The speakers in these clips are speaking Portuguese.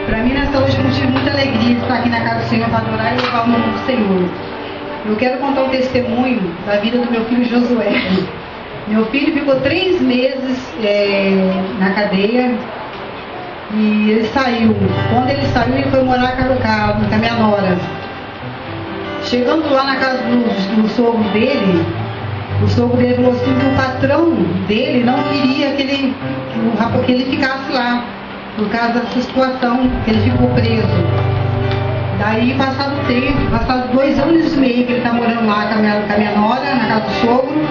Para mim, nessa hoje, eu tive muita alegria de estar aqui na casa do Senhor para adorar e louvar o nome do Senhor. Eu quero contar um testemunho da vida do meu filho Josué. Meu filho ficou 3 meses na cadeia e ele saiu. Quando ele saiu, ele foi morar com a minha nora. Chegando lá na casa do sogro dele, o sogro dele falou assim que o patrão dele não queria que ele ficasse lá, por causa dessa situação, que ele ficou preso. Daí, passado o tempo, passados 2 anos e meio que ele está morando lá com a minha nora, na casa do sogro,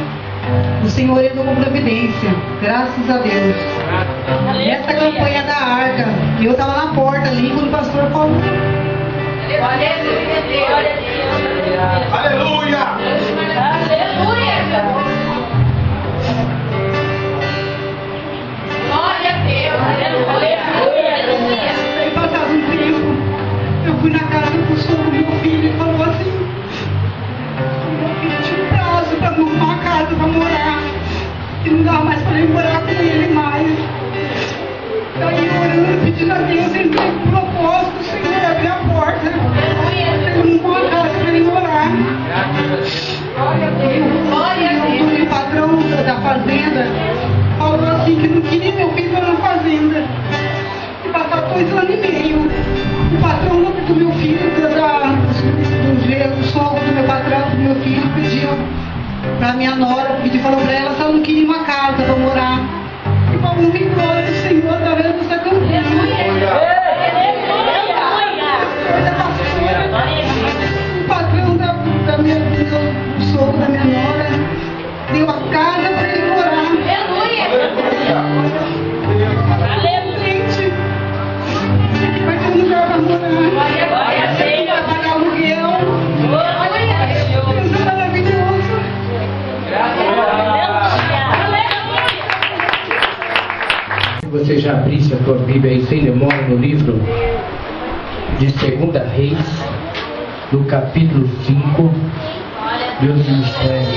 o Senhor entrou com providência, graças a Deus. Nessa campanha da arca, eu estava na porta ali, quando o pastor falou: Aleluia! Aleluia! Glória a Deus! Aleluia! Aí, passado um tempo, eu fui na casa do sogro do meu filho e falou assim: meu filho tinha um prazo para arrumar uma casa para morar, e não dava mais para ele morar com ele mais. Daí, orando, pedindo a Deus, entrei com o propósito, o Senhor abriu a porta. Ele arrumou uma casa para ele morar. Glória a Deus! Glória a Deus! O patrão da fazenda falou assim que não queria meu filho na fazenda. E passar 2 anos e meio. O patrão do meu filho, do sogro do meu patrão, do meu filho, pediu pra minha nora, falou pra ela se ela não queria uma casa pra morar. E falou: não tem glória do Senhor, tá vendo essa campanha. O patrão do sogro da minha nora deu a casa pra ele morar. Gente, vai ter um lugar pra morar. Vai pagar aluguel. Isso é maravilhoso. Se você já abrisse a tua Bíblia aí sem demora no livro de 2 Reis, no capítulo 5, Deus ministério.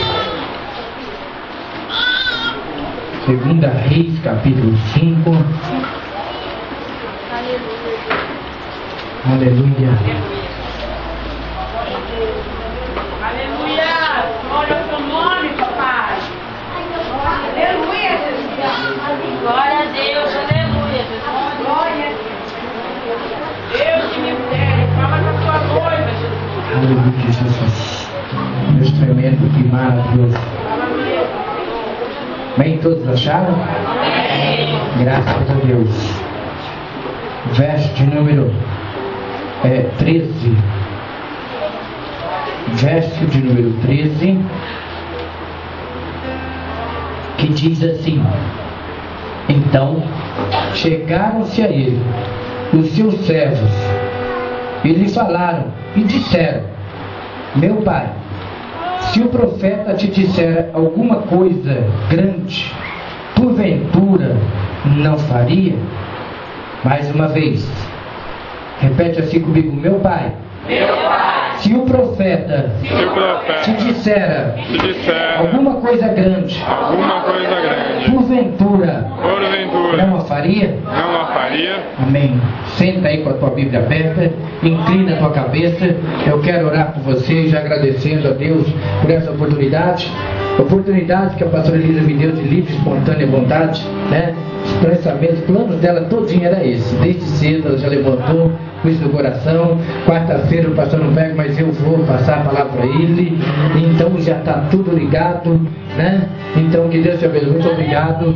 2 Reis, capítulo 5. Aleluia. Aleluia! Glória ao teu nome, papai! Aleluia, Jesus! Glória a Deus! Aleluia, Jesus! Glória a Deus! Deus que me dere, fala com a tua noiva, Jesus! Aleluia, Jesus. Deus tremendo, que maravilhoso. Bem, todos acharam? Graças a Deus. Verso de número 13. Verso de número 13, que diz assim: então chegaram-se a ele os seus servos e lhe falaram e disseram: meu pai, se o profeta te disser alguma coisa grande, porventura não faria? Mais uma vez, repete assim comigo: meu pai, se o profeta te disser alguma coisa grande, porventura não a faria? Amém. Senta aí com a tua Bíblia aberta, inclina a tua cabeça. Eu quero orar por você, já agradecendo a Deus por essa oportunidade que a pastora Elisa me deu de livre, espontânea vontade, né? Os pensamentos, os planos dela todinho era esse. Desde cedo ela já levantou com isso no coração. Quarta-feira o pastor não pega, mas eu vou passar a palavra para ele. Então já está tudo ligado, né? Então que Deus te abençoe. Muito obrigado.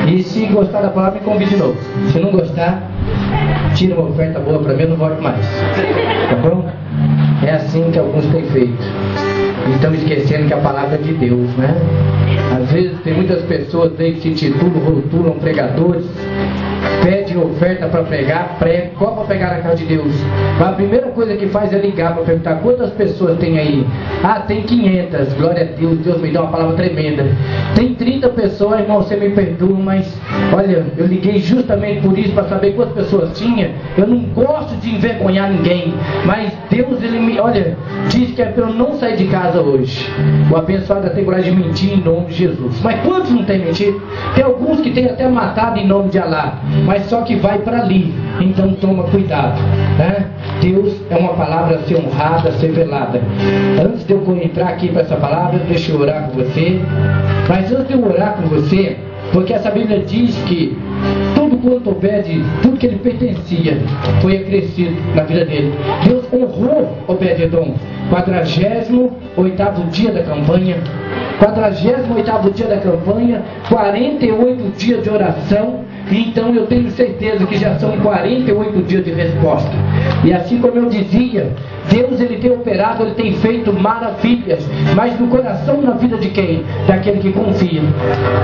E se gostar da palavra, me convide de novo. Se não gostar, tira uma oferta boa para mim, eu não volto mais. Tá bom? É assim que alguns têm feito. Então esquecendo que a palavra é de Deus, né? Às vezes tem muitas pessoas aí que se titulam, rotulam pregadores, pedem oferta para pregar, prega, qual para pegar na casa de Deus? Mas a primeira coisa que faz é ligar para perguntar quantas pessoas tem aí. Ah, tem 500, glória a Deus, Deus me deu uma palavra tremenda. Tem 30 pessoas, irmão, você me perdoa, mas olha, eu liguei justamente por isso, para saber quantas pessoas tinha. Eu não gosto de envergonhar ninguém, mas Deus, ele me, olha, diz que é para eu não sair de casa hoje. O abençoado tem coragem de mentir em nome de Jesus. Mas quantos não tem mentido? Tem alguns que tem até matado em nome de Alá, mas só que vai para ali. Então toma cuidado, né? Deus é uma palavra a ser honrada, a ser velada. Antes de eu entrar aqui para essa palavra, deixa eu orar com você. Mas antes de eu orar com você, porque essa Bíblia diz que tudo quanto Obed, tudo que ele pertencia, foi acrescido na vida dele. Deus honrou Obed-Edom. 48º dia da campanha. 48º dia da campanha, 48 dias de oração. Então eu tenho certeza que já são 48 dias de resposta. E assim como eu dizia, Deus ele tem operado, ele tem feito maravilhas, mas no coração, na vida de quem? Daquele que confia.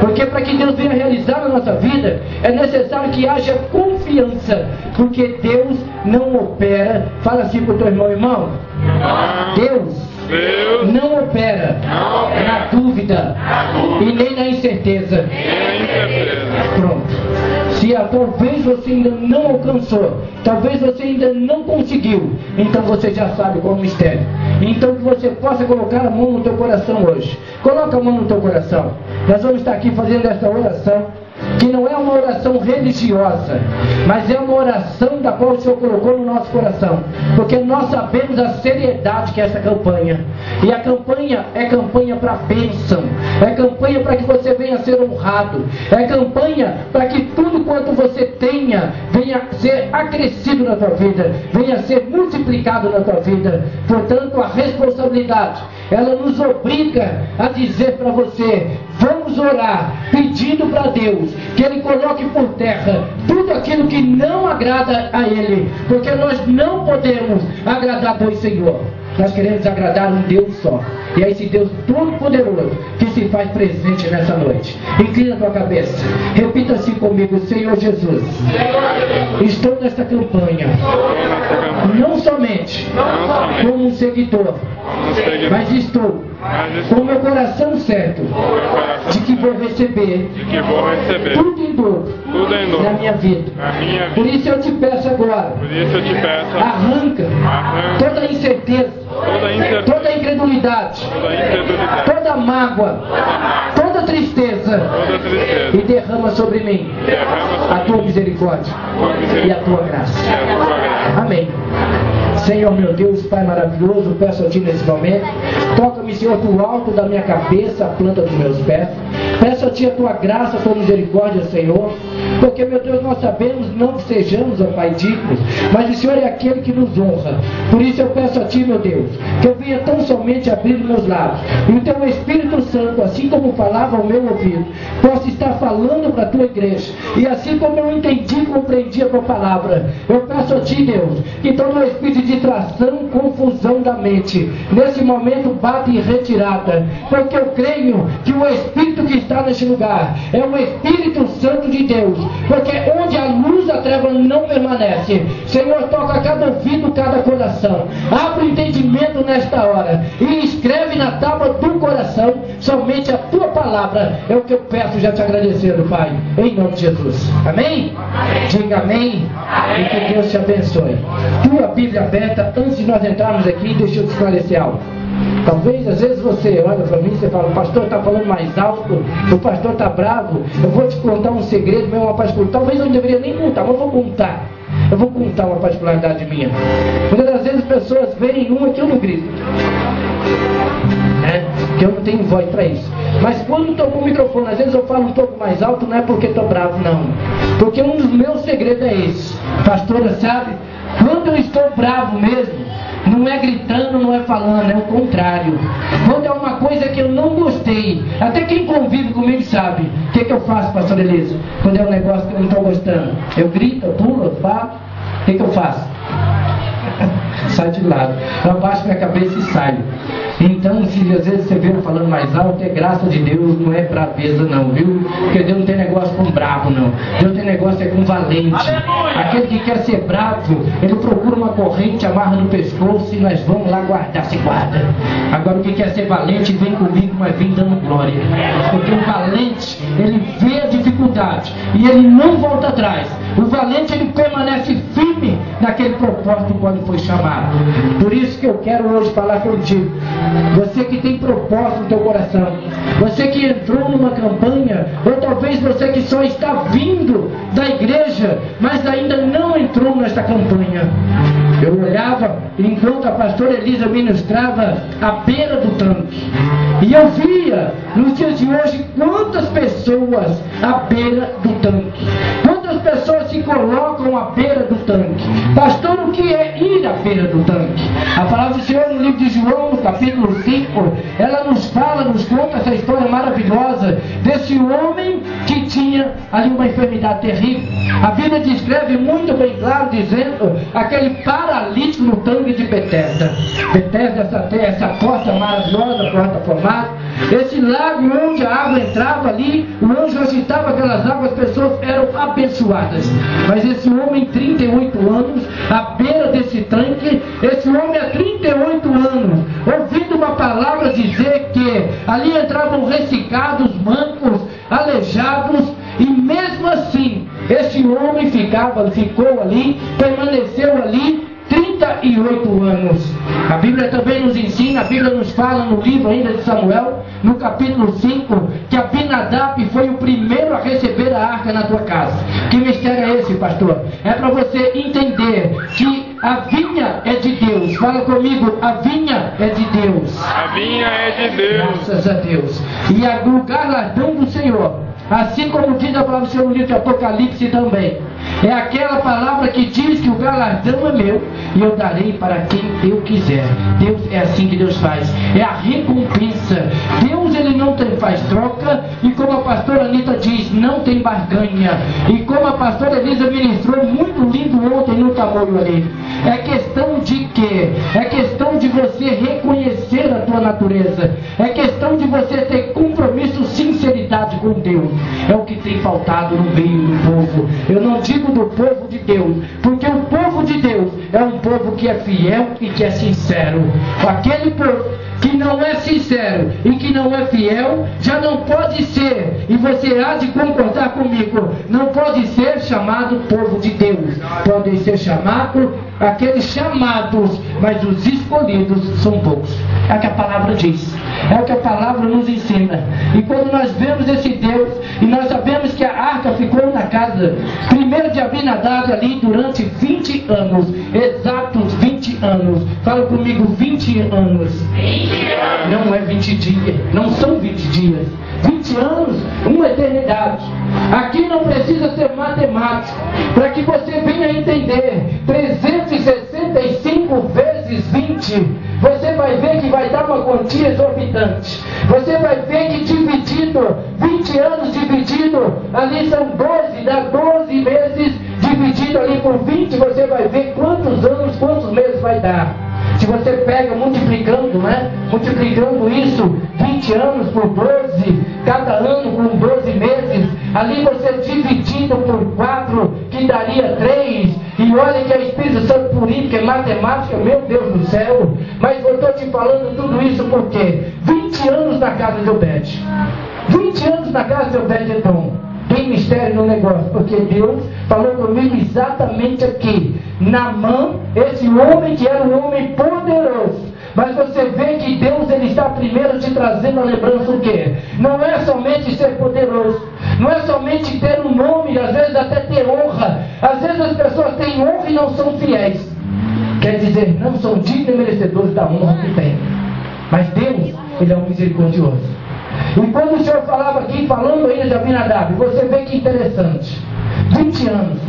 Porque para que Deus venha realizar na nossa vida, é necessário que haja confiança. Porque Deus não opera. Fala assim para o teu irmão, Deus não opera na dúvida e nem na incerteza. Pronto. Se talvez você ainda não alcançou, talvez você ainda não conseguiu, então você já sabe qual é o mistério. Então que você possa colocar a mão no teu coração hoje. Coloca a mão no teu coração. Nós vamos estar aqui fazendo essa oração, que não é uma oração religiosa, mas é uma oração da qual o Senhor colocou no nosso coração, porque nós sabemos a seriedade que é essa campanha. E a campanha é campanha para bênção, é campanha para que você venha a ser honrado, é campanha para que tudo quanto você tenha venha a ser acrescido na tua vida, venha a ser multiplicado na tua vida. Portanto, a responsabilidade, ela nos obriga a dizer para você: vamos orar pedindo para Deus que Ele coloque por terra tudo aquilo que não agrada a Ele, porque nós não podemos agradar a Deus, Senhor. Nós queremos agradar um Deus só. E é esse Deus todo-poderoso que se faz presente nessa noite. Inclina a tua cabeça. Repita assim comigo: Senhor Jesus, estou nesta campanha, não somente como um seguidor, mas estou com o meu coração certo de que vou receber tudo em dobro na minha vida. Por isso eu te peço agora, arranca toda a incerteza, toda a incredulidade, toda a mágoa, toda a tristeza, e derrama sobre mim a tua misericórdia e a tua graça. Amém. Senhor meu Deus, Pai maravilhoso, peço a Ti nesse momento, toca-me, Senhor, do alto da minha cabeça, a planta dos meus pés. Peço a Ti a Tua graça, a Tua misericórdia, Senhor, porque, meu Deus, nós sabemos não que sejamos, ó Pai, dignos, mas o Senhor é aquele que nos honra. Por isso eu peço a Ti, meu Deus, que eu venha tão somente abrir os meus lábios, e o Teu Espírito Santo, assim como falava ao meu ouvido, possa estar falando para a Tua igreja, e assim como eu entendi e compreendi a Tua palavra, eu peço a Ti, Deus, que todo o espírito de distração, confusão da mente, nesse momento bate em retirada, porque eu creio que o Espírito que está neste lugar é o Espírito Santo de Deus, porque onde a luz, a treva não permanece. Senhor, toca cada ouvido, cada coração, abre o entendimento nesta hora e escreve na tábua do coração somente a Tua palavra. É o que eu peço, já te agradecendo, Pai, em nome de Jesus. Amém? Diga amém, e que Deus te abençoe. Tua Bíblia aberta. Antes de nós entrarmos aqui, deixa eu te esclarecer algo. Talvez, às vezes você olha para mim e você fala: o pastor está falando mais alto, o pastor está bravo, eu vou te contar um segredo, uma particularidade. Talvez eu não deveria nem contar, mas eu vou contar. Eu vou contar uma particularidade minha. Muitas das vezes as pessoas veem uma que eu não grito, que eu não tenho voz para isso. Mas quando estou com o microfone, às vezes eu falo um pouco mais alto, não é porque estou bravo, não. Porque um dos meus segredos é esse. Pastora, sabe? Quando eu estou bravo mesmo, não é gritando, não é falando, é o contrário. Quando é uma coisa que eu não gostei, até quem convive comigo sabe. O que eu faço, pastor Elisa? Quando é um negócio que eu não estou gostando, eu grito, eu pulo, eu falo. O que eu faço? Sai de lado. Eu abaixo minha cabeça e saio. Então, se às vezes você vê eu falando mais alto, é graça de Deus, não é braveza não, viu? Porque Deus não tem negócio com bravo não. Deus tem negócio é com valente. Aquele que quer ser bravo, ele procura uma corrente, amarra no pescoço e nós vamos lá guardar, se guarda. Agora o que quer ser valente, vem comigo, mas vem dando glória. Porque o valente, ele vê a dificuldade e ele não volta atrás. O valente, ele permanece firme naquele aquele propósito quando foi chamado. Por isso que eu quero hoje falar contigo. Você que tem propósito no teu coração, você que entrou numa campanha, ou talvez você que só está vindo da igreja, mas ainda não entrou nesta campanha. Eu olhava enquanto a pastora Elisa ministrava à beira do tanque, e eu via nos dias de hoje quantas pessoas à beira do tanque, quantas pessoas se colocam à beira do tanque. Pastor, o que é ir à beira do tanque? A palavra do Senhor no livro de João, no capítulo 5, ela nos fala, nos conta essa história maravilhosa desse homem que tinha ali uma enfermidade terrível. A Bíblia descreve muito bem claro, dizendo aquele paralítico no tanque de Betesda. Betesda, essa porta maravilhosa, porta formada, esse lago onde a água entrava ali, o anjo agitava aquelas águas, as pessoas eram abençoadas. Mas esse homem, 38 anos, à beira desse tanque, esse homem há 38 anos, ouvindo uma palavra dizer que ali entravam ressecados, mancos, aleijados, e mesmo assim, esse homem ficou ali, permaneceu ali 38 anos. A Bíblia também nos ensina, a Bíblia nos fala no livro ainda de Samuel, no capítulo 5, que Abinadab foi o primeiro a receber a arca na tua casa. Que mistério é esse, pastor? É para você entender que a vinha é de Deus. Fala comigo, a vinha é de Deus. A vinha é de Deus. Graças a Deus. E o galardão do Senhor, assim como diz a palavra do Senhor no livro de Apocalipse também, é aquela palavra que diz que o galardão é meu e eu darei para quem eu quiser. Deus é assim que Deus faz. É a recompensa. Deus, ele não faz troca, e como a pastora Anitta diz, não tem barganha. E como a pastora Elisa ministrou muito lindo ontem no tamoio ali, é questão de quê? É questão de você reconhecer a tua natureza. É questão de você ter compromisso, sinceridade com Deus. É o que tem faltado no meio do povo. Eu não digo do povo de Deus, porque o povo de Deus é um povo que é fiel e que é sincero. Aquele povo que não é sincero e que não é fiel, já não pode ser, e você há de concordar comigo, não pode ser chamado povo de Deus. Podem ser chamados aqueles chamados, mas os escolhidos são poucos. É o que a palavra diz, é o que a palavra nos ensina. E quando nós vemos esse Deus, e nós sabemos que a arca ficou na casa primeiro de Abinadab ali durante 20 anos, exatos 20 anos. Fala comigo, 20 anos. Não é 20 dias, não são 20 dias. 20 anos, uma eternidade. Aqui não precisa ser matemático para que você venha entender. 365 vezes 20, você vai ver que vai dar uma quantia exorbitante. Você vai ver que dividido, 20 anos dividido, ali são 12, dá 12 vezes, dividido ali por 20, você vai ver quantos anos, quantos meses vai dar. Se você pega multiplicando, né? Multiplicando isso, 20 anos por 12, cada ano com 12 meses, ali você dividindo por 4, que daria 3, e olha que é Espírito Santo purinho, que é matemática, meu Deus do céu. Mas eu estou te falando tudo isso porque 20 anos na casa de Obed, 20 anos na casa de Obed-Edom. Tem mistério no negócio, porque Deus falou comigo exatamente aqui. Naamã, esse homem que era um homem poderoso. Mas você vê que Deus, ele está primeiro te trazendo a lembrança o quê? Não é somente ser poderoso, não é somente ter um nome, às vezes até ter honra. Às vezes as pessoas têm honra e não são fiéis. Quer dizer, não são dignos e merecedores da honra que têm. Mas Deus, ele é um misericordioso. E quando o Senhor falava aqui, falando ainda de Abinadab, você vê que interessante. 20 anos,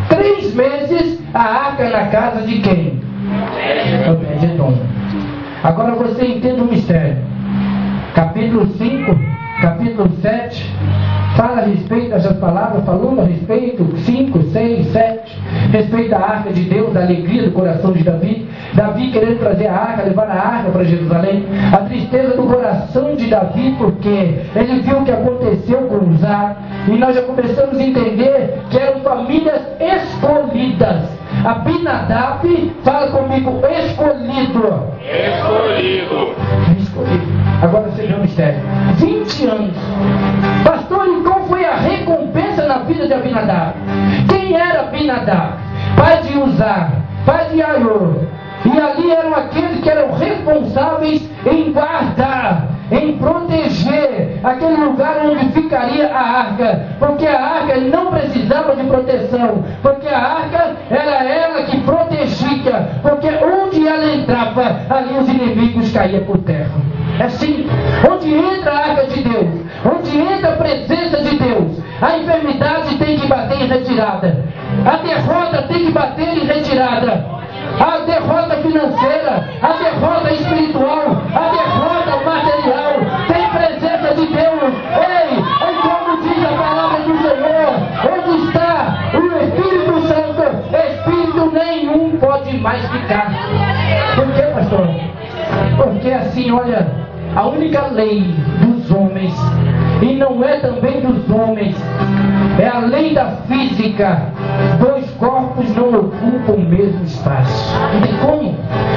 3 meses, a arca na casa de quem? Obed-Edom. Agora você entende o mistério. Capítulo 5, capítulo 7, fala a respeito dessas palavras, falando a respeito, 5, 6, 7, respeito da arca de Deus, da alegria do coração de Davi. Davi querendo trazer a arca, levar a arca para Jerusalém. A tristeza do coração de Davi, porque ele viu o que aconteceu com Uzá. E nós já começamos a entender que eram famílias escolhidas. Abinadab, fala comigo, escolhido. Escolhido. Agora você vê o mistério. 20 anos. Pastor, e qual foi a recompensa na vida de Abinadab? Quem era Abinadab? pai de Uzá, pai de Aiô. E ali eram aqueles que eram responsáveis em guardar, em proteger aquele lugar onde ficaria a arca, porque a arca não precisava de proteção, porque a arca era ela que protegia, porque onde ela entrava, ali os inimigos caíam por terra. É assim, onde entra a arca de Deus, onde entra a presença de Deus, a enfermidade tem que bater em retirada, a derrota tem que bater em retirada. A derrota financeira, a derrota espiritual, a derrota material, tem presença de Deus. Ei, como diz a palavra do Senhor, onde está o Espírito Santo, Espírito nenhum pode mais ficar. Por quê, pastor? Porque assim, olha, a única lei dos homens, e não é também dos homens, é a lei da física. Dois corpos não ocupam o mesmo espaço. Não tem como.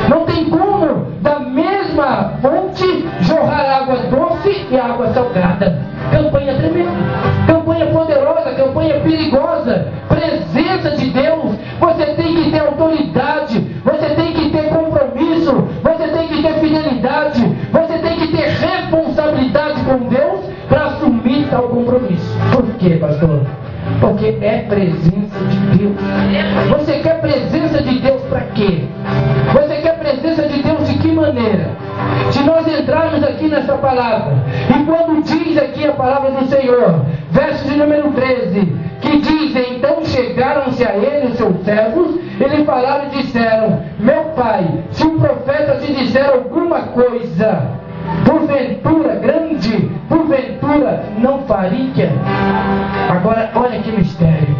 Não tem como da mesma fonte jorrar água doce e água salgada. Campanha tremenda, campanha poderosa, campanha perigosa. Presença de Deus. Você tem que ter autoridade, você tem que ter compromisso, você tem que ter fidelidade, você tem que ter responsabilidade com Deus para assumir tal compromisso. Por quê, pastor? Porque é presença de Deus. Você quer presença de Deus para quê? Você quer presença de Deus de que maneira? Se nós entrarmos aqui nessa palavra, e quando diz aqui a palavra do Senhor, verso de número 13, que diz: então chegaram-se a ele os seus servos, e lhe falaram e disseram: meu pai, se o profeta te disser alguma coisa, porventura grande, porventura não faria. Agora olha que mistério.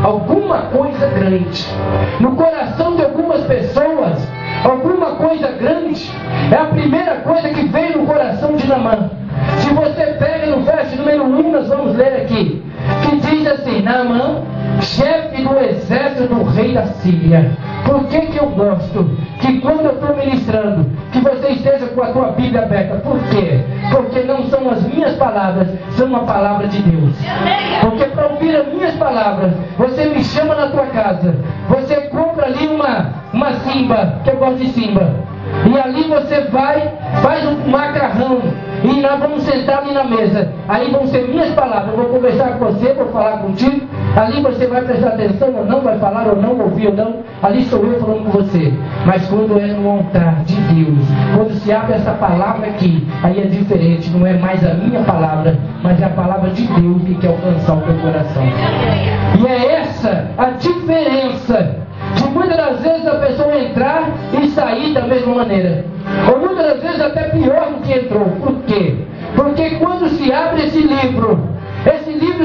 Alguma coisa grande no coração de algumas pessoas, alguma coisa grande é a primeira coisa que veio no coração de Naamã. Se você pega no verso número 1, nós vamos ler aqui, que diz assim: Naamã, chefe do exército do rei da Síria. Por que eu gosto que quando eu estou ministrando, que você esteja com a tua Bíblia aberta? Por quê? Porque não são as minhas palavras, são a palavra de Deus. Porque para ouvir as minhas palavras, você me chama na tua casa, você compra ali uma simba, que eu gosto de simba, e ali você vai, faz um macarrão, e nós vamos sentar ali na mesa. Aí vão ser minhas palavras, eu vou conversar com você, vou falar contigo. Ali você vai prestar atenção ou não, vai falar ou não, ouvir ou não. Ali sou eu falando com você. Mas quando é no altar de Deus, quando se abre essa palavra aqui, aí é diferente. Não é mais a minha palavra, mas é a palavra de Deus que quer alcançar o teu coração. E é essa a diferença de muitas das vezes a pessoa entrar e sair da mesma maneira, ou muitas das vezes até pior do que entrou. Por quê? Porque quando se abre esse livro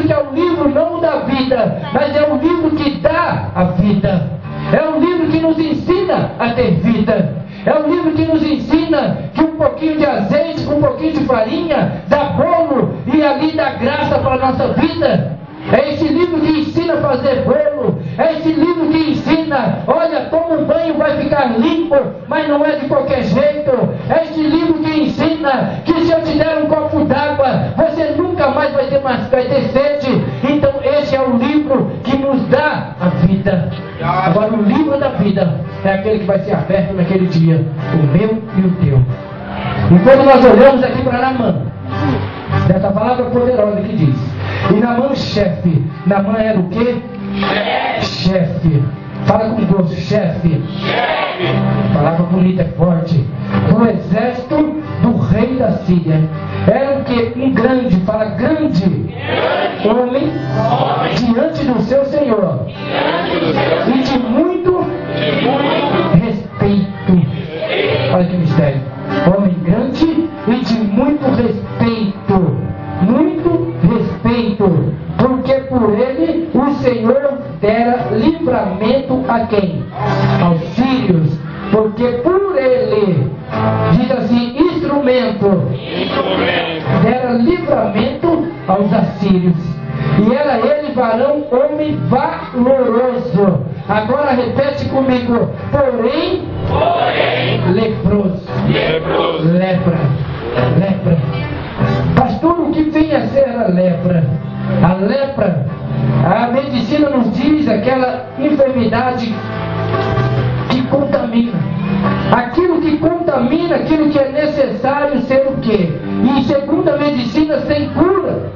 que é o livro não da vida, mas é o livro que dá a vida, é o livro que nos ensina a ter vida, é o livro que nos ensina que um pouquinho de azeite com um pouquinho de farinha dá bolo, e ali dá graça para a nossa vida. É esse livro que ensina a fazer bolo, é esse livro que ensina: olha, toma um banho, vai ficar limpo, mas não é de qualquer jeito. É esse livro que ensina que se eu te der um copo d'água, você nunca mais vai ter sede. Então esse é o livro que nos dá a vida. Agora o livro da vida é aquele que vai ser aberto naquele dia, o meu e o teu. E quando nós olhamos aqui para Naamã, dessa palavra poderosa que diz: e Naamã, chefe. Naamã era o quê? Chefe. Fala com gosto, chefe. Palavra bonita, forte. Do exército do rei da Síria. Era o quê? Um grande, fala grande. Homem diante do seu Senhor. E de muito respeito. Olha que mistério. Homem grande e de muito respeito. Muito respeito, porque por ele o Senhor dera livramento a quem? Aos sírios. Porque por ele, diz assim, instrumento, dera livramento aos assírios. E era ele varão, homem valoroso. Agora repete comigo: porém leproso. Lepra. Pastor, o que vem a ser a lepra? A lepra A medicina nos diz aquela enfermidade que contamina. Aquilo que contamina, aquilo que é necessário ser o quê? E segundo a medicina, sem cura.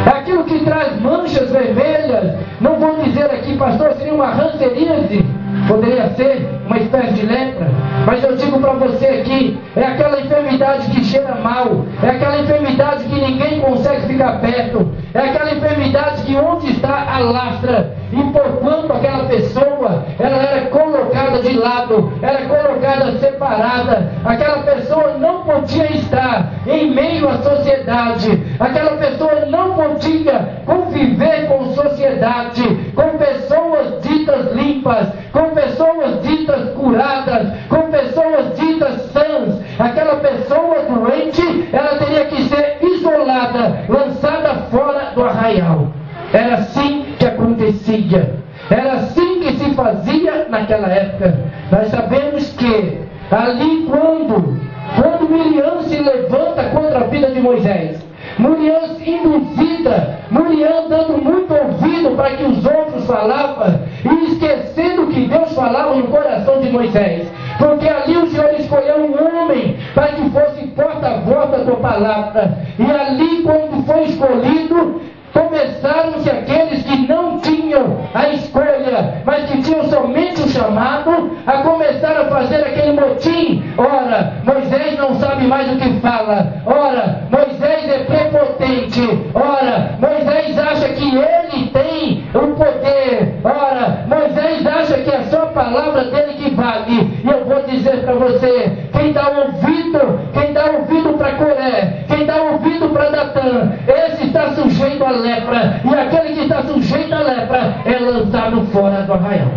Aquilo que traz manchas vermelhas, não vou dizer aqui, pastor, seria uma ranceríase, poderia ser uma espécie de lepra, mas eu digo para você aqui, é aquela enfermidade que cheira mal, é aquela enfermidade que ninguém consegue ficar perto, é aquela enfermidade que onde está alastra, e porquanto aquela pessoa, ela era colocada de lado, era colocada separada, aquela pessoa não podia estar em meio à sociedade, aquela pessoa não podia conviver com sociedade, com pessoas ditas limpas, com pessoas ditas curadas, com pessoas ditas sãs. Aquela pessoa doente, ela teria que ser isolada, lançada fora do arraial. Era assim que acontecia, era assim que se fazia naquela época. Nós sabemos que ali quando Miriam se levanta contra a vida de Moisés, Miriam induzida, Miriam dando muito ouvido para que os outros falavam e esquecendo que Deus falava no coração de Moisés, porque ali o Senhor escolheu um homem para que fosse porta-voz da tua palavra, e ali quando foi escolhido, começaram-se aqueles que não tinham a escolha, mas que tinham somente o chamado, a começar a fazer aquele motim. Ora, Moisés não sabe mais o que fala. Ora, Moisés é prepotente. Ora, Moisés acha que ele tem o poder. Ora, Moisés acha que é só a palavra dele que vale. E eu vou dizer para você, quem dá ouvido para Coré, quem dá ouvido para Datã, esse está sujeito a lepra, e aquele que está sujeito à lepra é lançado fora do arraial.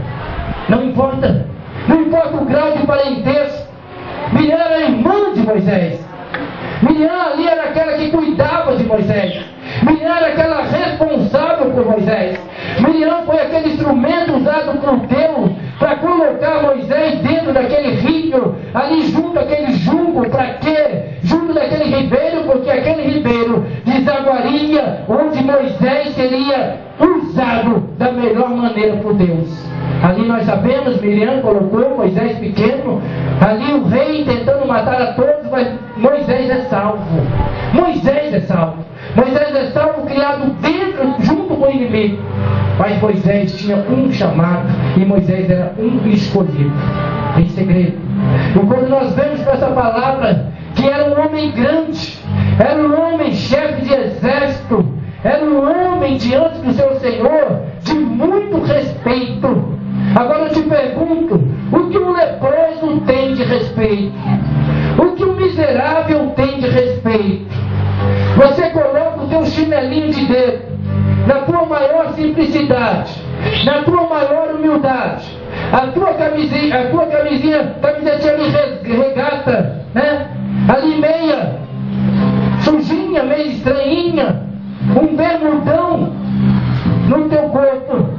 Não importa o grau de parentesco. Miriam era irmã de Moisés. Miriam ali era aquela que cuidava de Moisés. Miriam era aquela responsável por Moisés. Miriam foi aquele instrumento usado por Deus para colocar Moisés dentro daquele rio, ali junto àquele junco. Para quê? Junto daquele ribeiro, porque aquele ribeiro desaguaria onde Moisés seria usado da melhor maneira por Deus. Ali nós sabemos, Miriam colocou Moisés pequeno, ali o rei tentando matar a todos, mas Moisés é salvo. Moisés é salvo. Moisés é salvo, criado dentro, junto com o inimigo. Mas Moisés tinha um chamado, e Moisés era um escolhido. Em segredo. E quando nós vemos com essa palavra, que era um homem grande, era um homem chefe de exército, era um homem diante do seu Senhor, de muito respeito. Agora eu te pergunto, o que um leproso tem de respeito? O que um miserável tem de respeito? Você coloca o teu chinelinho de dedo, na tua maior simplicidade, na tua maior humildade, a tua camisetinha ali regata, né? Ali meia sujinha, meio estranhinha, um bermudão no teu corpo,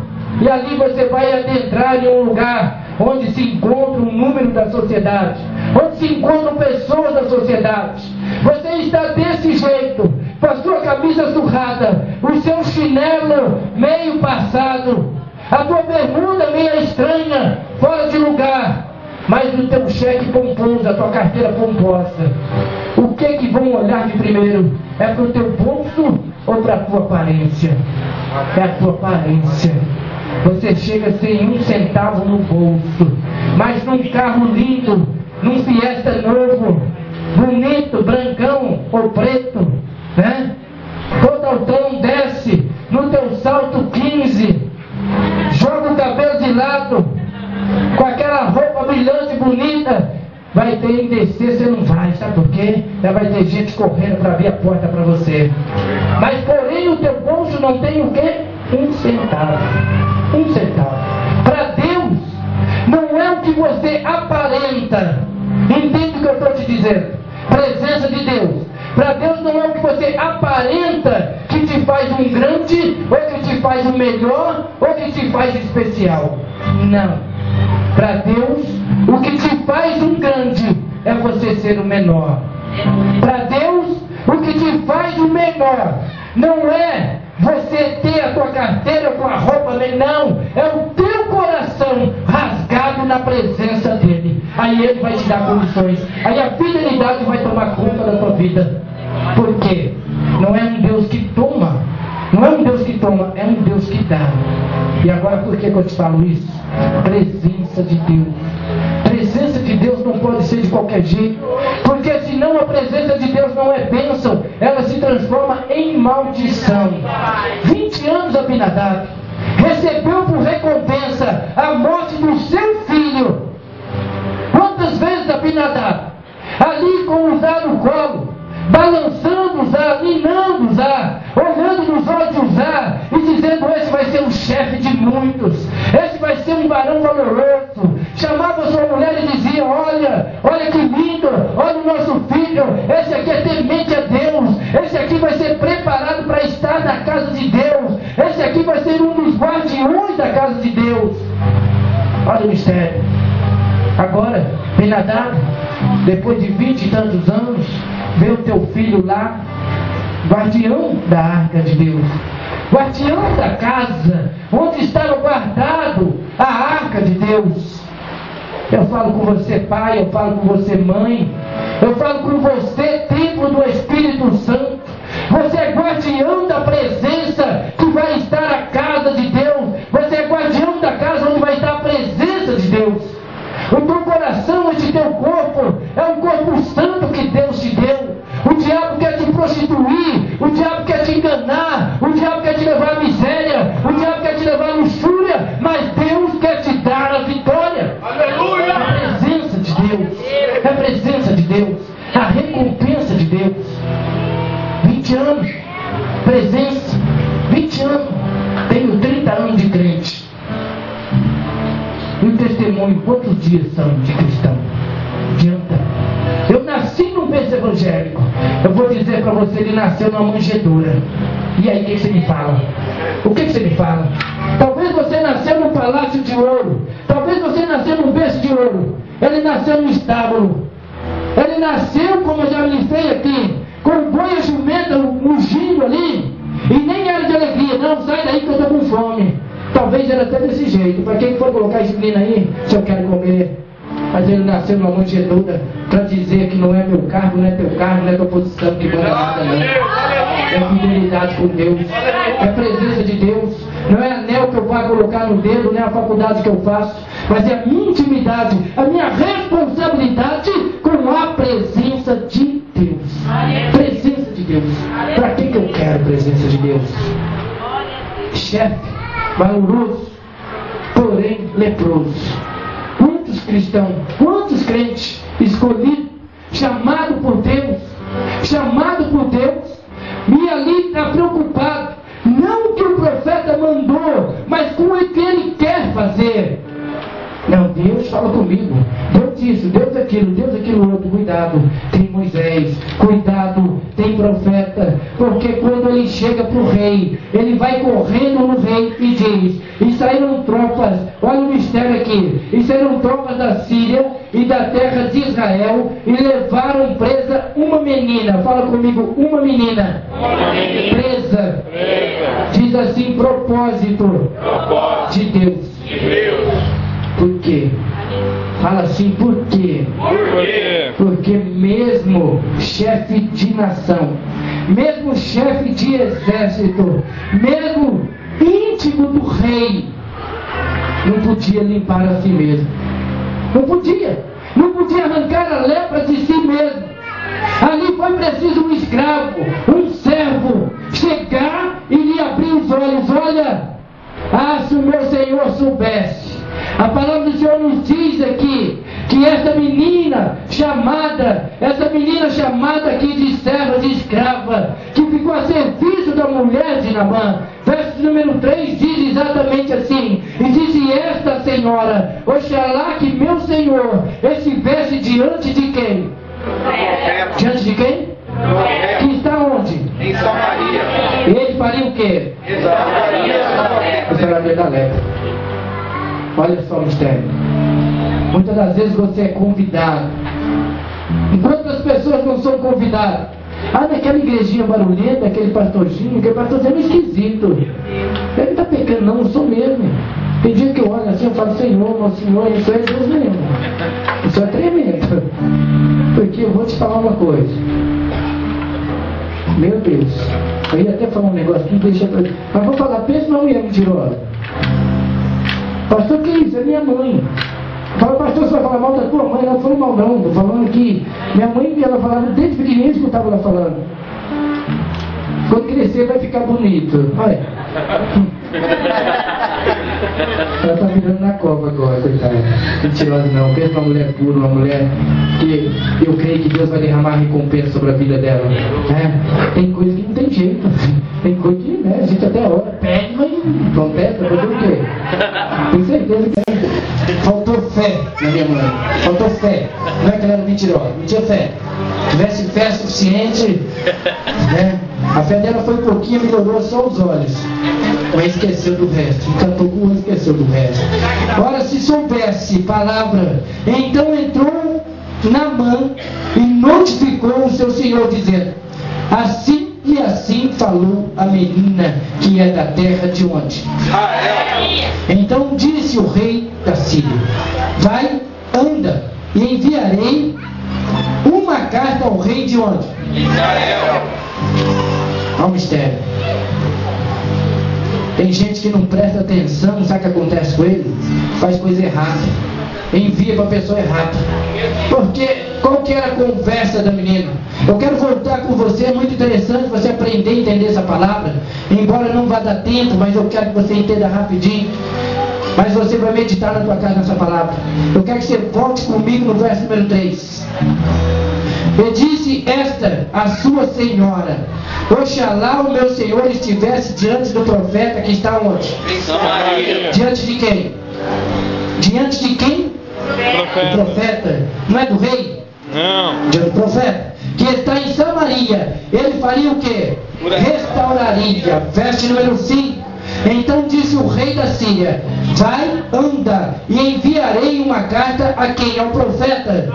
e ali você vai adentrar em um lugar onde se encontra um número da sociedade, onde se encontram pessoas da sociedade. Você está desse jeito, com a sua camisa surrada, o seu chinelo meio passado, a tua bermuda meio estranha, fora de lugar, mas o teu cheque pomposo, a tua carteira pomposa. O que vão olhar de primeiro? É para o teu bolso ou para a tua aparência? É a tua aparência. Você chega sem um centavo no bolso, mas num carro lindo, num Fiesta novo, bonito, brancão ou preto, né? Totaltão desce no teu salto 15, joga o cabelo de lado, com aquela roupa brilhante e bonita, vai ter em descer, você não vai, sabe por quê? Já vai ter gente correndo para abrir a porta para você. Mas porém o teu bolso não tem o quê? Um centavo. Um centavo. Para Deus, não é o que você aparenta. Entende o que eu estou te dizendo? Presença de Deus. Para Deus não é o que você aparenta que te faz um grande, ou que te faz um melhor, ou que te faz especial. Não. Para Deus, o que te faz um grande é você ser o menor. Para Deus, o que te faz o menor não é você ter a tua carteira com a roupa, não, é o teu coração rasgado na presença dele. Aí ele vai te dar condições, aí a fidelidade vai tomar conta da tua vida. Por quê? Não é um Deus que toma, não é um Deus que toma, é um Deus que dá. E agora por que eu te falo isso? Presença de Deus. Presença de Deus não pode ser de qualquer jeito, porque senão a presença de Deus não é bênção, ela se transforma em maldição. 20 anos Abinadab recebeu por recompensa a morte do seu filho. Quantas vezes Abinadab, ali com Uzá no colo, balançando Uzá, minando Uzá, olhando nos olhos de Uzá e dizendo: esse vai ser o chefe de muitos, esse vai ser um varão valoroso. Chamava sua mulher e dizia: olha que lindo, olha o nosso filho, esse aqui é temente a Deus, esse aqui vai ser preparado para estar na casa de Deus, esse aqui vai ser um dos guardiões da casa de Deus. Olha o mistério. Agora, Abinadab, depois de 20 e tantos anos, vê o teu filho lá, guardião da arca de Deus, guardião da casa onde estava guardado a arca de Deus. Eu falo com você, pai, eu falo com você, mãe, eu falo com você, templo do Espírito Santo. Você é guardião da presença que vai estar a casa de Deus. Você é guardião da casa onde vai estar a presença de Deus. O teu coração, esse teu corpo, é um corpo santo que Deus te deu. O diabo quer te prostituir, o diabo quer te enganar, o diabo quer te levar à miséria, o diabo quer te levar à luxúria, mas Deus quer te dar a vitória. Aleluia! É a presença de Deus, é a presença de Deus, a recompensa de Deus. 20 anos, presença, 20 anos, tenho 30 anos de crente. E o testemunho, quantos dias são de cristão? Adianta. Eu nasci num berço evangélico. Eu vou dizer para você, ele nasceu numa manjedoura. E aí, o que você me fala? O que você me fala? Talvez você nasceu num palácio de ouro. Talvez você nasceu num berço de ouro. Ele nasceu num estábulo. Ele nasceu, como eu já ministrei aqui, com o boi e jumenta ungindo ali. E nem era de alegria. Não, sai daí que eu estou com fome. Talvez era até desse jeito. Para quem for colocar esse menino aí, se eu quero comer. Mas ele nasceu numa manjedoura para dizer que não é meu cargo, não é teu cargo, não é tua posição que manda nada, não. É fidelidade com Deus, é presença de Deus. Não é anel que eu vou colocar no dedo, não é a faculdade que eu faço, mas é a minha intimidade, a minha responsabilidade com a presença de Deus. Presença de Deus. Para que eu quero presença de Deus? Chefe valoroso, porém leproso. Quantos cristãos, quantos crentes escolhidos, chamado por Deus, e ali está preocupado, não o que o profeta mandou, mas com o que ele quer fazer. Não, Deus fala comigo, Deus isso, Deus aquilo outro. Cuidado, tem Moisés, cuidado, tem profeta, porque quando ele chega para o rei, ele vai correndo no rei e diz: e saíram tropas, olha o mistério aqui, e saíram tropas da Síria e da terra de Israel e levaram presa uma menina. Fala comigo, uma menina presa. Diz assim: propósito de Deus. Por quê? Fala assim, por quê? Porque mesmo chefe de nação, mesmo chefe de exército, mesmo íntimo do rei, não podia limpar a si mesmo. Não podia arrancar a lepra de si mesmo. Ali foi preciso um escravo, um servo, chegar e lhe abrir os olhos. Olha, se o meu Senhor soubesse. A palavra do Senhor nos diz aqui que essa menina chamada aqui de serva, de escrava, que ficou a serviço da mulher de Naamã, verso número 3 diz exatamente assim: e disse esta senhora: oxalá que meu Senhor estivesse diante de quem? Diante de quem? Que está onde? Em Samaria. E ele faria o quê? Sararia da lepra. Olha só o mistério. Muitas das vezes você é convidado, enquanto as pessoas não são convidadas. Ah, naquela igrejinha barulhenta, aquele pastorzinho é esquisito. Ele não está pecando, não, eu sou mesmo. Tem dia que eu olho assim, eu falo, Senhor, meu Senhor, isso é Deus mesmo. Isso é tremendo. Porque eu vou te falar uma coisa. Meu Deus. Eu ia até falar um negócio aqui, deixa pra... Mas vou falar, pensa numa mulher mentirosa. Pastor, que isso? É minha mãe. Fala, pastor, você vai falar mal da tua mãe? Ela não falou mal não, estou falando que minha mãe, ela falava, desde pequenininha, escutava ela falando. Quando crescer vai ficar bonito. Olha. Ela está virando na cova agora, coitada. Mentirosa não, pensa numa mulher pura, uma mulher que eu creio que Deus vai derramar recompensa sobre a vida dela. Tem coisa que não tem jeito. Tem coisa que, né, a gente até ora, pede, mas não acontece, vai fazer o quê? Tenho certeza que faltou fé na minha mãe. Faltou fé. Não é que ela era mentirosa, não tinha fé. Se tivesse fé suficiente, né? A fé dela foi um pouquinho, melhorou só os olhos. Mas esqueceu do resto. Encantou com o outro, esqueceu do resto. Ora, se soubesse palavra, então entrou Naamã e notificou o seu senhor, dizendo: assim e assim falou a menina que é da terra de onde? Então disse o rei da Síria: vai, anda, e enviarei uma carta ao rei de onde? Israel. Olha o mistério. Tem gente que não presta atenção, sabe o que acontece com ele? Faz coisa errada, envia para a pessoa errada. Porque qual que era a conversa da menina? Eu quero voltar com você, é muito interessante você aprender a entender essa palavra, embora não vá dar tempo, mas eu quero que você entenda rapidinho. Mas você vai meditar na tua casa nessa palavra. Eu quero que você volte comigo no verso número 3. E disse esta a sua senhora: oxalá o meu senhor estivesse diante do profeta que está onde? Diante de quem? Diante de quem? Profeta. O profeta. Não é do rei? Não. Diante do profeta que está em Samaria. Ele faria o quê? Restauraria. Verso número 5. Então disse o rei da Síria: vai, anda, e enviarei uma carta a quem? Ao profeta,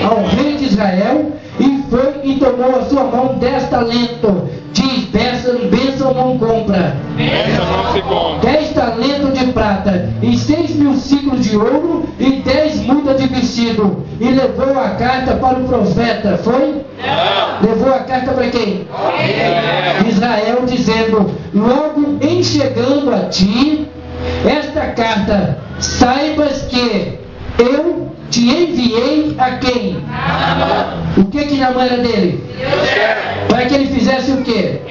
ao rei de Israel. E foi e tomou a sua mão 10 talentos. Diz, bênção não compra. Bênção não se compra. 10 talentos de prata, e 6.000 ciclos de ouro, e 10 mudas de vestido. E levou a carta para o profeta. Foi? Não. Levou a carta para quem? Israel, dizendo: logo em chegando a ti esta carta, saibas que eu te enviei a quem? O que Naamã era dele? Para que ele fizesse o quê?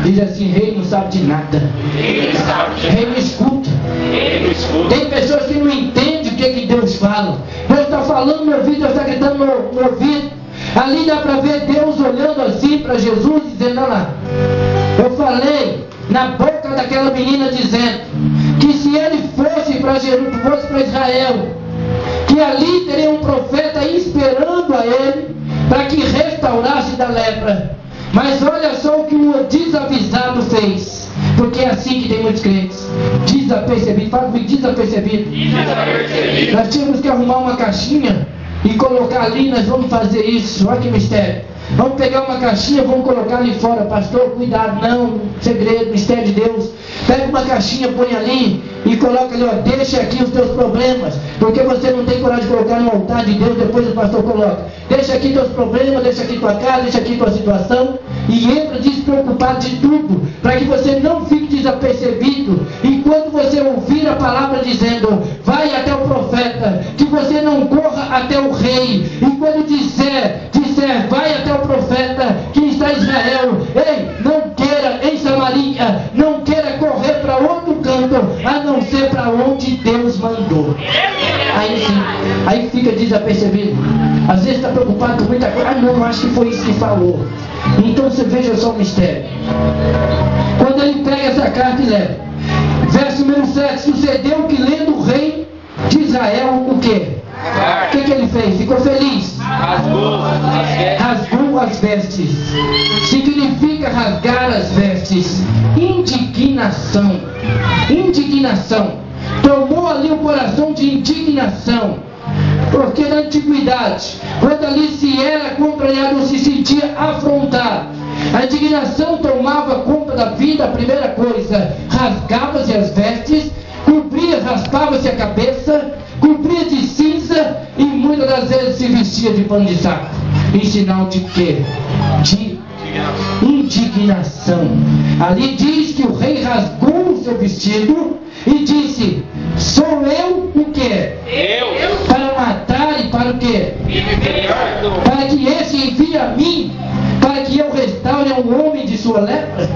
Diz assim: rei não sabe de nada. Rei não escuta. Tem pessoas que não entendem o que Deus fala. Deus está falando no ouvido, Deus está gritando no ouvido. Ali dá para ver Deus olhando assim para Jesus, dizendo: olha lá, eu falei na boca daquela menina, dizendo que se ele fosse para Israel, que ali teria um profeta esperando a ele para que restaurasse da lepra. Mas olha só o que o desavisado fez. Porque é assim que tem muitos crentes. Desapercebido. Fala comigo, desapercebido. Nós tínhamos que arrumar uma caixinha e colocar ali. Nós vamos fazer isso. Olha que mistério. Vamos pegar uma caixinha, vamos colocar ali fora. Pastor, cuidado, não, segredo, mistério de Deus. Pega uma caixinha, põe ali e coloca ali, ó, deixa aqui os teus problemas, porque você não tem coragem de colocar no altar de Deus, depois o pastor coloca. Deixa aqui teus problemas, deixa aqui tua casa, deixa aqui tua situação, e entra despreocupado de tudo, para que você não fique desapercebido. Enquanto você ouvir a palavra dizendo, vai até o profeta, que você não corra até o rei. E quando disser, vai até o profeta que está em Israel, ei, não queira em Samaria, não queira correr para outro canto, a não ser para onde Deus mandou. Aí sim, aí fica desapercebido. Às vezes está preocupado com muita coisa. Ah não, acho que foi isso que falou. Então você veja só o mistério. Quando ele pega essa carta e leva, verso número 7, sucedeu que lendo o rei de Israel, o quê? O que ele fez? Ficou feliz. Rasgou as vestes. Significa rasgar as vestes. Indignação. Indignação. Tomou ali o coração de indignação. Porque na antiguidade, quando ali se era contrariado ou se sentia afrontado, a indignação tomava conta da vida. A primeira coisa, rasgava-se as vestes, raspava-se a cabeça, cobria de cinza e muitas das vezes se vestia de pano de saco. Em sinal de quê? De indignação. Ali diz que o rei rasgou o seu vestido e disse: sou eu o quê? Eu. Para matar e para o quê? Para que esse envie a mim, para que eu restaure um homem de sua lepra.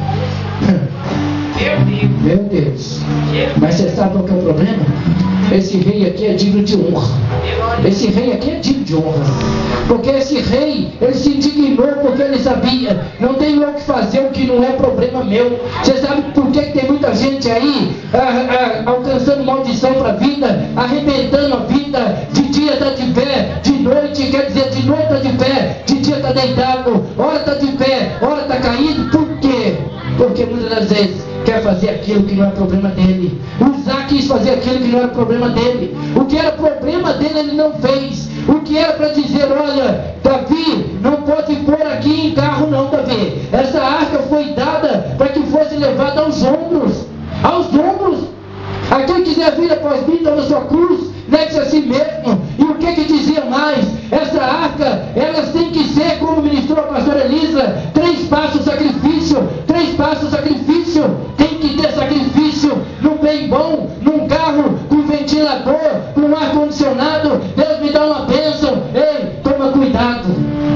Meu Deus. Mas você sabe qual que é o problema? Esse rei aqui é digno de honra. Esse rei aqui é digno de honra. Porque esse rei, ele se indignou porque ele sabia, não tem o que fazer o que não é problema meu. Você sabe por que tem muita gente aí alcançando maldição para a vida, arrebentando a vida? De dia está de pé, de noite, quer dizer, de noite está de pé, de dia está deitado, hora está de pé, hora está caído. Por quê? Porque muitas das vezes quer fazer aquilo que não é problema dele. Uzá quis fazer aquilo que não era problema dele. O que era problema dele, ele não fez. O que era para dizer: olha, Davi, não pode pôr aqui em carro não, Davi. Essa arca foi dada para que fosse levada aos ombros. Aos ombros. Aquele que quiser vir após mim, toma sua cruz, negue-se a si mesmo. E o que dizia mais? Essa arca, elas têm que ser, como ministrou a pastora Elisa, 3 passos sacrifício. 3 passos sacrifício. Tem que ter sacrifício num bem bom, num carro com ventilador, com ar-condicionado. Deus me dá uma bênção. Ei, toma cuidado.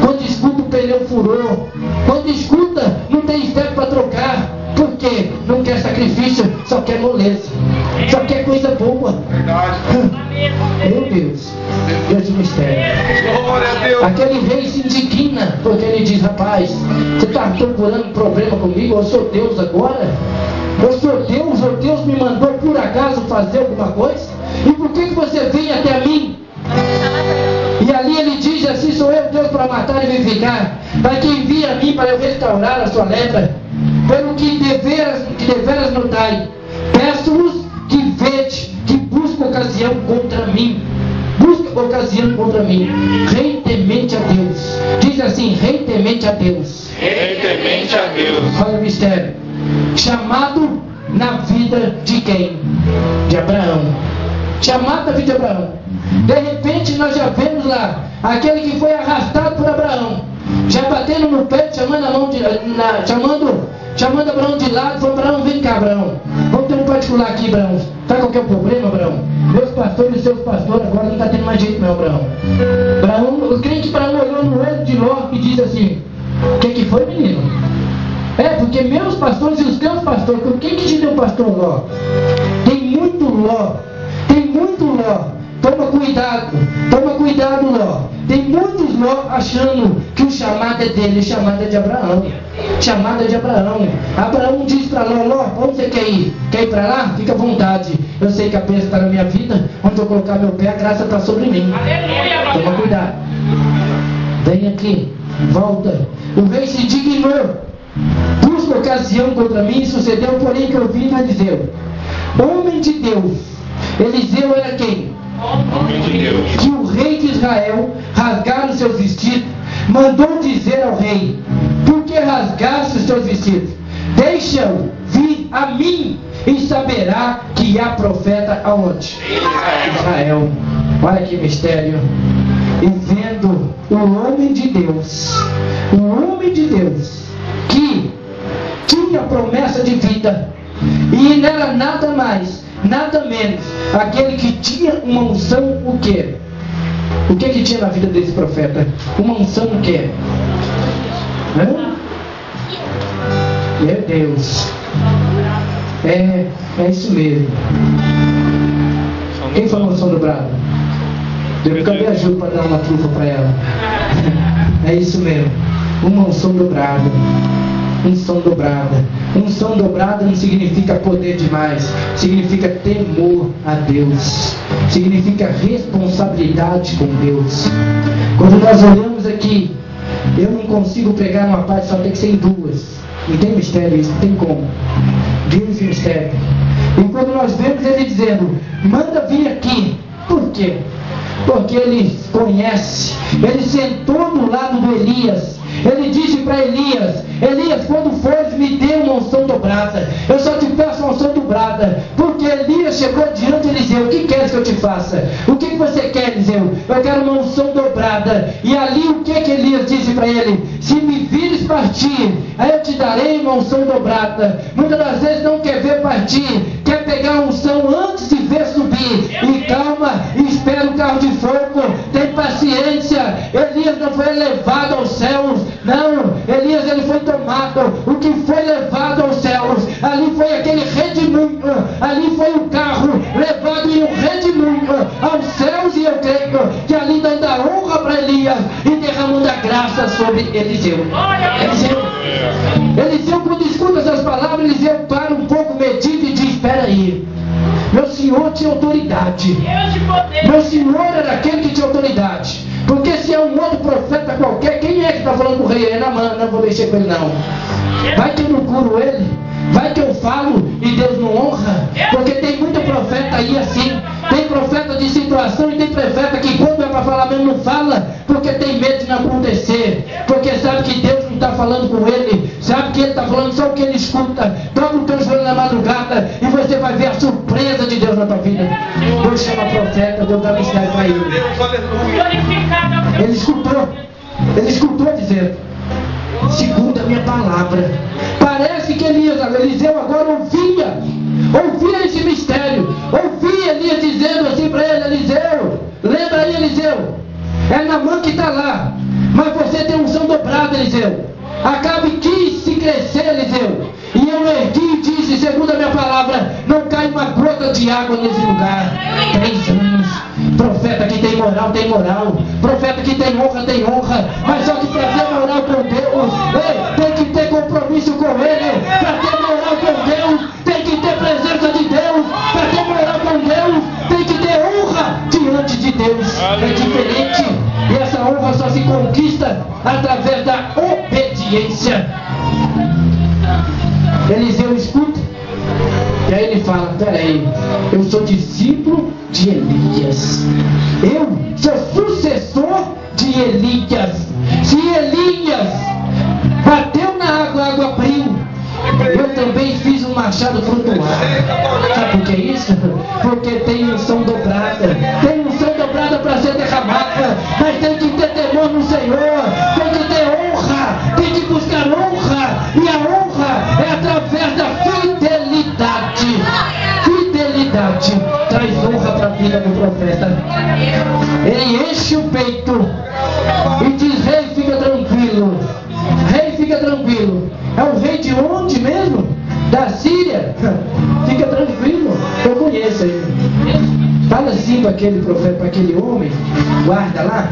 Quando escuta o pneu furou, quando escuta, não tem step para trocar. Por quê? Não quer sacrifício, só quer moleza, só quer coisa boa. Meu Deus, Deus de mistério. Aquele rei se indigna porque ele diz: rapaz, você está procurando problema comigo? Eu sou Deus agora? Eu sou Deus? Ou Deus me mandou por acaso fazer alguma coisa? E por que você vem até mim? E ali ele diz assim: sou eu Deus para matar e vivificar, para que envie a mim para eu restaurar a sua lepra. Pelo que deveras notai, peço-vos que vede, que busca ocasião contra mim. Busca ocasião contra mim. Rei temente a Deus. Diz assim: rei temente a Deus. Rei temente a Deus. Olha o mistério. Chamado na vida de quem? De Abraão. Chamado na vida de Abraão. De repente nós já vemos lá aquele que foi arrastado por Abraão, já batendo no peito, chamando Abraão de lado, falou: Abraão, vem cá, Abraão, vamos ter um particular aqui, Abraão. Sabe qual que é o problema, Abraão? Meus pastores e seus pastores agora não está tendo mais jeito não, Abraão. O crente Abraão olhou no olho de Ló e disse assim: o que foi, menino? Porque meus pastores e os teus pastores, quem que te deu pastor Ló? Tem muito Ló. Toma cuidado, Ló. Tem muitos Ló achando que o chamado é dele, o chamado é de Abraão. Abraão diz para Ló: Ló, onde você quer ir? Quer ir para lá? Fica à vontade. Eu sei que a bênção está na minha vida. Onde eu colocar meu pé, a graça está sobre mim. Toma cuidado. Vem aqui, volta. O rei se indignou. Busca ocasião contra mim. Sucedeu, porém, que eu vi a Eliseu, homem de Deus. Eliseu era quem? Homem de Deus. Que o rei de Israel rasgaram os seus vestidos, mandou dizer ao rei: por que rasgaste os seus vestidos? Deixa-o vir a mim, e saberá que há profeta aonde? Israel. Olha que mistério. E vendo o homem de Deus, que tinha promessa de vida, e não era nada mais, nada menos, aquele que tinha uma unção, o quê? O que tinha na vida desse profeta? Uma unção o quê? Meu Deus. É isso mesmo. Quem foi a unção dobrada? Cadê a ajuda para dar uma trufa para ela? É isso mesmo. Uma unção dobrada. Unção dobrada. Unção dobrada não significa poder demais, significa temor a Deus, significa responsabilidade com Deus. Quando nós olhamos aqui, eu não consigo pregar numa parte, só tem que ser em 2. Não tem mistério isso, não tem como. Deus e mistério. E quando nós vemos ele dizendo: manda vir aqui. Por quê? porque Ele conhece. Ele sentou do lado do Elias. Ele disse para Elias: Elias, quando fores, me dê uma unção dobrada. Eu só te peço uma unção dobrada. Porque Elias chegou diante de Eliseu: o que queres que eu te faça? O que você quer, Eliseu? Eu quero uma unção dobrada. E ali o que Elias disse para ele? Se me vires partir, aí eu te darei uma unção dobrada. Muitas das vezes não quer ver partir, quer pegar a unção antes de ver subir. E calma, espera o carro de fogo. Tem paciência. Elias não foi elevado aos céus. Não, Elias ele foi tomado. O que foi levado aos céus, ali foi aquele redemoinho, ali foi o carro levado em um redemoinho aos céus. E eu creio que ali dando a honra para Elias e derramando a graça sobre Eliseu. Eliseu, quando escuta essas palavras, Eliseu para um pouco, medita e diz: espera aí, meu senhor tinha autoridade. Meu senhor era aquele que tinha autoridade. Porque se é um outro profeta qualquer, quem é que está falando com o rei? É Naamã. Não vou mexer com ele não. Vai que eu não curo ele. Vai que eu falo e Deus não honra. Porque tem muito profeta aí assim. Tem profeta de situação e tem profeta que quando é para falar mesmo não fala, porque tem medo de não acontecer. Porque sabe que Deus não está falando com ele. Sabe que ele está falando só o que ele escuta. Dobra o teu joelho na madrugada e você vai ver a surpresa de Deus na tua vida. Deus chama profeta, Deus dá mensagem para ele. Ele escutou dizendo: segundo a minha palavra. Parece que Eliseu agora ouvia esse mistério. Ouvia Elias dizendo assim para ele: Eliseu, lembra aí, Eliseu, é Naamã que está lá, mas você tem unção dobrada, Eliseu. Acabe quis se crescer, Eliseu, e eu ergui e disse: segundo a minha palavra, não cai uma gota de água nesse lugar. 3 anos. Profeta que tem moral, tem moral. Profeta que tem honra. Mas só que para ter moral com Deus, tem que ter compromisso com Ele. Para ter moral com Deus, tem que ter presença de Deus. Para ter moral com Deus, tem que ter honra diante de Deus. É diferente. E essa honra só se conquista através da obediência. Eliseu escuta. E aí ele fala: peraí, eu sou discípulo de Elias. Eu sou sucessor de Elias. Se Elias bateu na água, a água abriu, eu também fiz um machado flutuar. Sabe por que isso? Porque tem unção dobrada. Tem unção dobrada para ser derramada. Mas tem que ter temor no Senhor. Tem que ter honra. Tem que buscar honra. E a honra é através da fidelidade. Fidelidade traz honra para a vida do profeta. Ele enche o peito e diz: rei, fica tranquilo. Rei, fica tranquilo. É o rei de onde mesmo? Da Síria? Fica tranquilo, eu conheço ele. Fala assim para aquele profeta, para aquele homem, guarda lá,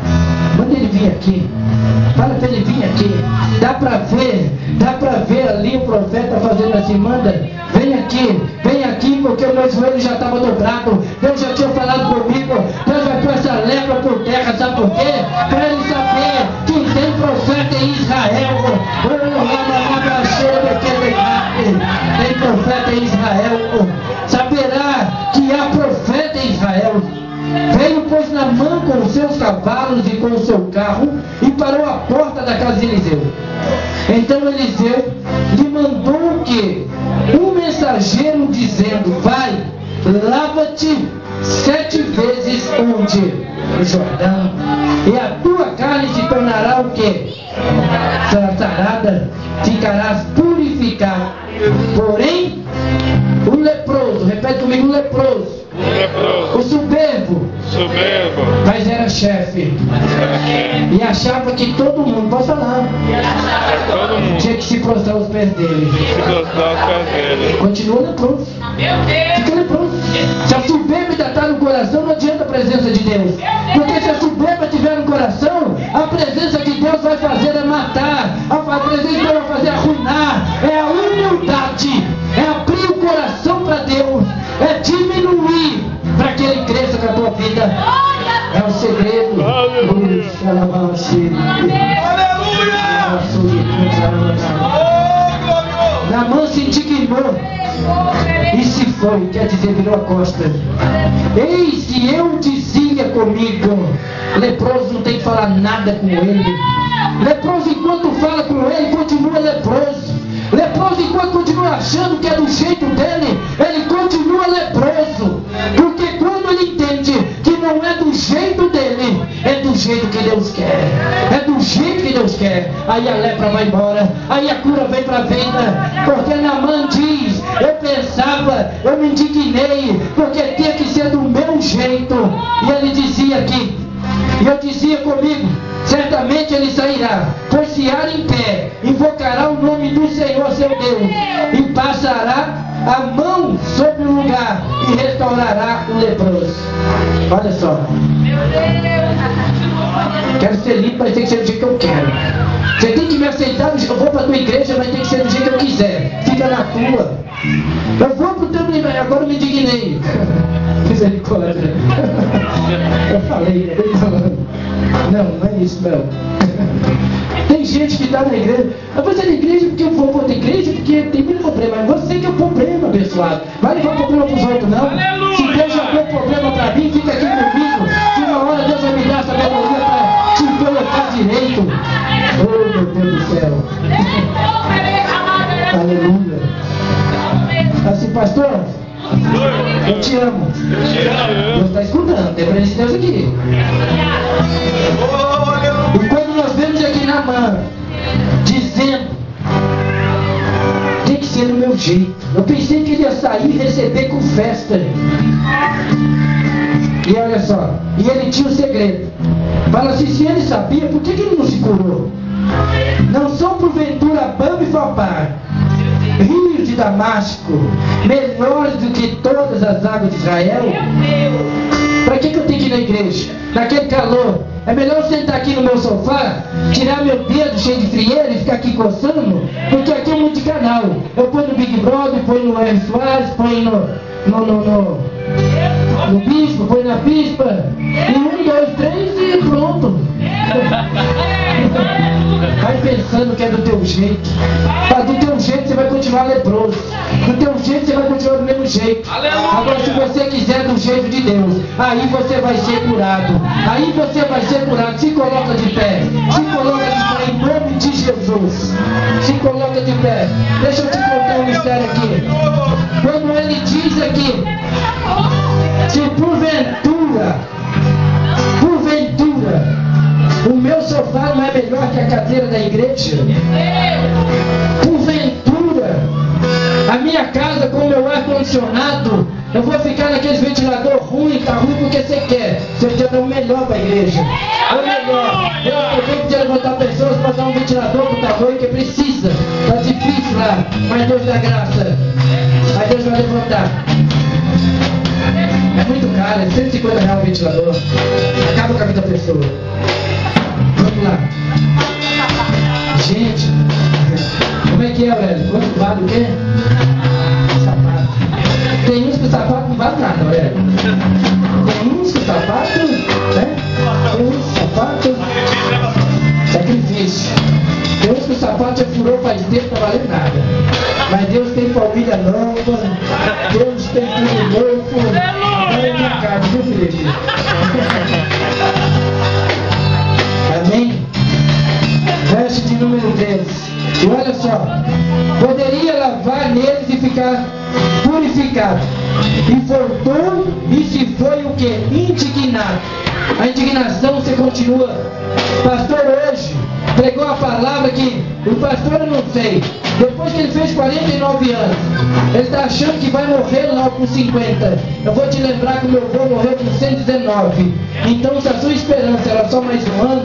manda ele vir aqui. Fala para ele vir aqui. Dá para ver ali o profeta fazendo assim: manda, vem aqui, porque o meu joelho já estava dobrado. Deus já tinha falado comigo. Deus vai pôr essa lepra por terra, sabe por quê? Para ele saber que tem profeta em Israel. Tem profeta em Israel. Saberá que há profeta em Israel. Veio, pois, Naamã com os seus cavalos e com o seu carro e parou à porta da casa de Eliseu. Então Eliseu lhe mandou o quê? Um mensageiro dizendo: vai, lava-te 7 vezes onde? No Jordão, e a tua carne se tornará o quê? Sarada, ficarás purificado. Porém, o leproso, repete comigo: o leproso, o soberbo, mas era chefe, e achava que todo mundo, pode falar, tinha que se prostrar aos pés dele. Continua leproso, fica leproso. Se a soberba ainda está no coração, não adianta a presença de Deus, porque se a soberba estiver no coração, a presença de Deus vai fazer é matar, a presença de Deus vai fazer arruinar. É a humildade, é abrir o coração para Deus, é diminuir para que Ele cresça com a tua vida. É o segredo. Aleluia! Naamã se indignou e se foi, quer dizer, virou a costa. Eis que eu dizia dizia comigo: leproso não tem que falar nada com ele. Leproso, enquanto fala com ele, continua leproso. Leproso, enquanto continua achando que é do jeito dele, ele continua leproso. Porque quando ele entende que não é do jeito dele, é do jeito que Deus quer. É do jeito que Deus quer. Aí a lepra vai embora, aí a cura vem para a vida. Porque Naamã diz: eu pensava, eu me indignei, porque tinha que ser do meu jeito. E ele dizia aqui, e eu dizia comigo: certamente ele sairá, por-se-á em pé, invocará o nome do Senhor seu Deus, e passará a mão sobre o lugar, e restaurará o leproso. Olha só. Quero ser limpo, mas tem que ser do jeito que eu quero. Você tem que me aceitar, eu vou para a tua igreja, mas tem que ser do jeito que eu quiser. Fica na tua. Eu vou para o teu livro, agora eu me indignei. Misericórdia. Eu falei, não é isso não. Tem gente que está na igreja. Eu vou ser na igreja porque eu vou para outra igreja, porque tem muito problema. Mas você que é o problema, abençoado. Vai levar problema para os outros, não. Aleluia. Se Deus já deu problema para mim, fica aqui comigo. Que uma hora Deus vai me dar sabedoria para te colocar direito. Oh, meu Deus do céu. Aleluia. Assim, pastor, eu te amo. Deus está escutando, tem presença de Deus aqui. E quando nós vemos aqui Naamã dizendo: tem que ser do meu jeito. Eu pensei que ele ia sair e receber com festa. E olha só, e ele tinha um segredo. Fala assim: se ele sabia, por que ele não se curou? Não são porventura Bama e Fopar, rios de Damasco, melhores do que todas as águas de Israel? Para que eu tenho que ir na igreja? Naquele calor, é melhor eu sentar aqui no meu sofá, tirar meu dedo cheio de frieira e ficar aqui coçando, porque aqui é muito canal. Eu ponho no Big Brother, ponho no R. Soares, ponho no bispo, põe na bispa, e 1, 2, 3 e pronto. Vai pensando que é do teu jeito. Mas do teu jeito você vai continuar leproso. Do teu jeito você vai continuar do mesmo jeito. Agora, se você quiser do jeito de Deus, aí você vai ser curado. Aí você vai ser curado. Se coloca de pé. Se coloca de pé em nome de Jesus. Se coloca de pé. Deixa eu te contar um mistério aqui. Quando ele diz aqui: se porventura, o meu sofá não é melhor que a cadeira da igreja? Porventura, a minha casa com o meu ar-condicionado, eu vou ficar naqueles ventilador ruim, tá ruim porque você quer. Você podia dar o melhor para a igreja. É o melhor. Eu podia levantar pessoas para dar um ventilador para o tamanho que precisa. Tá difícil lá, mas Deus dá graça. Aí Deus vai levantar. É muito caro, é R$150 o ventilador. Acaba com a vida da pessoa. Vamos lá. Gente, como é que é, Aurélio? Quanto vale o quê? Sapato. Tem uns que o sapato não vale nada, Aurélio. Tem uns que o sapato, né? Tem uns que o sapato, sacrifício. Tem uns que o sapato já furou faz tempo, não valeu nada. Mas Deus tem palmilha nova, Deus tem tudo novo. Olha a minha casa, viu, Felipe? Amém? Verso de número 3. E olha só: poderia lavar neles e ficar purificado. E voltou e se foi o que? Indignado. A indignação você continua. Pastor hoje pregou a palavra que o pastor, eu não sei, depois que ele fez 49 anos, ele está achando que vai morrer logo com 50. Eu vou te lembrar que o meu avô morreu com 119. Então, se a sua esperança era só mais um ano,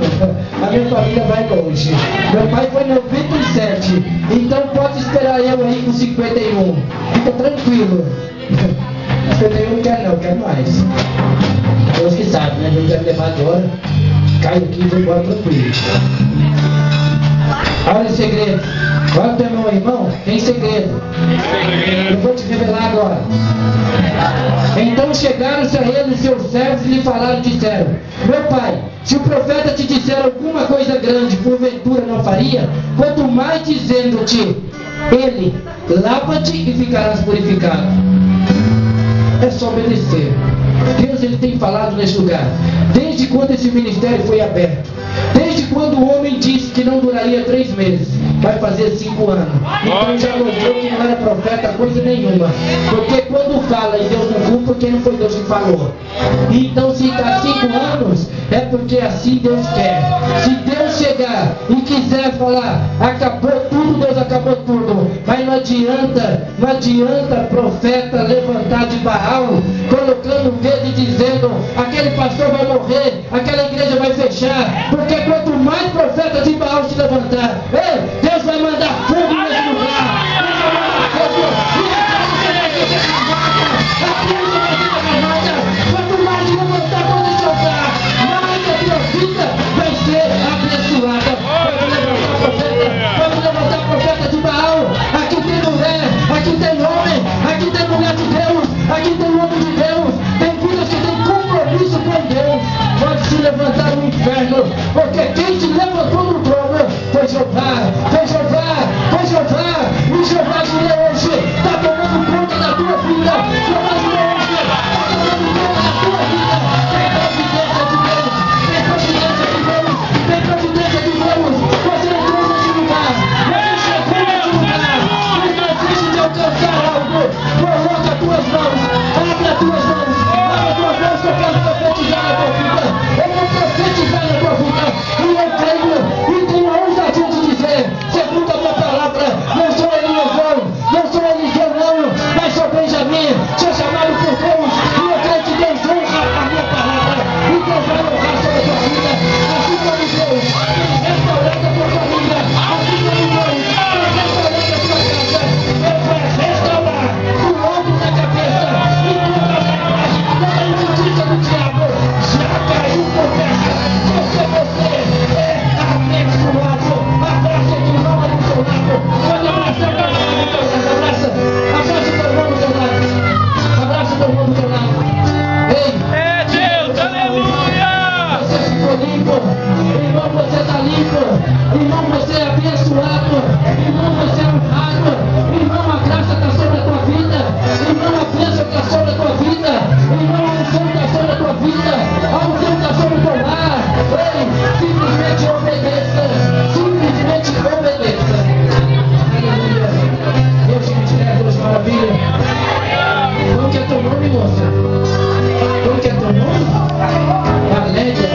a minha família vai longe. Meu pai foi 97. Então pode esperar eu aí com 51. Fica tranquilo. 51 não quero não, quero mais. Deus que sabe, né? Deus vai me levar agora. Caio aqui e vou embora tranquilo. Olha o segredo. Olha o teu irmão, tem segredo. Eu vou te revelar agora. Então chegaram-se a ele os seus servos e lhe falaram e disseram: meu pai, se o profeta te disser alguma coisa grande, porventura não faria? Quanto mais dizendo-te ele: lava-te e ficarás purificado. é só obedecer. Deus, ele tem falado nesse lugar. Desde quando esse ministério foi aberto, desde quando o homem disse que não duraria 3 meses, vai fazer 5 anos. Então já mostrou que não era profeta coisa nenhuma. Porque quando fala e Deus não cumpre, porque não foi Deus que falou. Então se está 5 anos, é porque assim Deus quer. Se Deus chegar e quiser falar, acabou tudo, Deus acabou tudo. Mas não adianta profeta levantar de Baal, colocando o dedo e dizendo, aquele pastor vai morrer, aquela igreja vai fechar. Porque quanto mais profeta de Baal se levantar, Deus vai mandar fogo nesse lugar. Quanto mais levantar para esse altar, mais a tua vida vai ser abençoada. Vamos levantar profeta de Baal. Aqui tem mulher, aqui tem homem, aqui tem mulher de Deus, aqui tem homem de Deus. Tem vidas que têm compromisso com Deus. Pode se levantar no inferno, porque quem se levantou no trono foi Jeová, foi Jeová, foi Jeová. E Jeová de hoje está tomando conta da tua vida. Jeová de hoje está tomando conta da tua vida. Tem providência de Deus, tem providência de Deus, tem providência de Deus. Você entrou nesse lugar, você chegou nesse lugar. Não desiste de alcançar algo. Coloca as tuas mãos, abre as tuas mãos, abre as tuas mãos que eu quero profetizar na tua vida. Eu vou profetizar na tua vida. E eu creio e tenho a ousadia de dizer, segundo a minha palavra, não sou Eliasão, não sou Eliseu não, mas sou Benjamim, sou chamado por Deus, e eu creio que Deus honra a minha palavra, e Deus vai honrar sobre a tua vida, assim como Deus tem restaurado a tua família, assim como Deus tem restaurado a tua casa, Deus vai restaurar o ombro da cabeça, e toda a injustiça do diabo já caiu por terra, você é abençoado. Abraça quem mama do seu lado. Pode abraçar o teu irmão do teu lado. Abraça o teu irmão do teu lado. Abraça o teu irmão do teu lado. Ei! É Deus, aleluia! Você ficou limpo. Irmão, você está limpo. Irmão, você é abençoado. Irmão, você é honrado. Irmão, a graça está sobre a tua vida. Irmão, a bênção está sobre a tua vida. Irmão, a unção está sobre a tua vida. A unção está sobre o teu lar. Ei, simplesmente obedeça. Simplesmente obedeça. Aleluia. Deus te bendiga, Deus maravilha. Qual que é teu nome, moça? Qual que é teu nome? Valéria.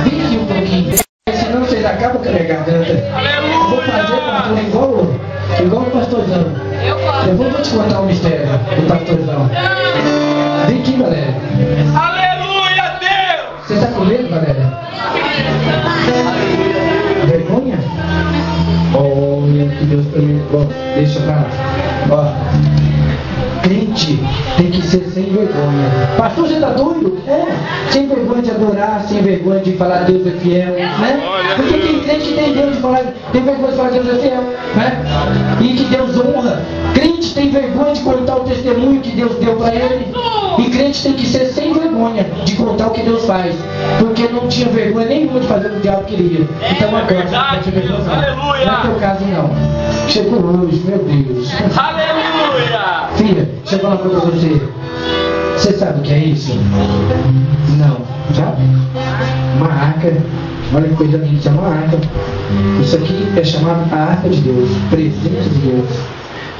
Vem aqui um pouquinho. Senão vocês acabam com a minha garganta. Eu vou fazer, pastor, igual o pastorzão. Eu vou te contar um mistério do pastorzão. Vem aqui, Valéria. Aleluia, Deus! Você está com medo, Valéria? Vergonha? Oh, que Deus permitiu. Deixa pra lá. Ó, crente tem que ser sem vergonha. Pastor, você está doido? Sem vergonha de adorar, sem vergonha de falar Deus é fiel, né? Porque tem crente que tem Deus de falar, tem vergonha de falar Deus é fiel, né? E que Deus honra. Crente tem vergonha de contar o testemunho que Deus deu para ele. E crente tem que ser sem vergonha de contar o que Deus faz. Porque não tinha vergonha nenhuma de fazer o que o diabo queria. Então agora você pode ter vergonha. Não é teu caso não. Chegou hoje, meu Deus. Aleluia! Filha, deixa eu falar pra você. Você sabe o que é isso? Não. Já? Uma arca. Olha que coisa linda, isso é uma arca. Isso aqui é chamado a arca de Deus. Presente de Deus.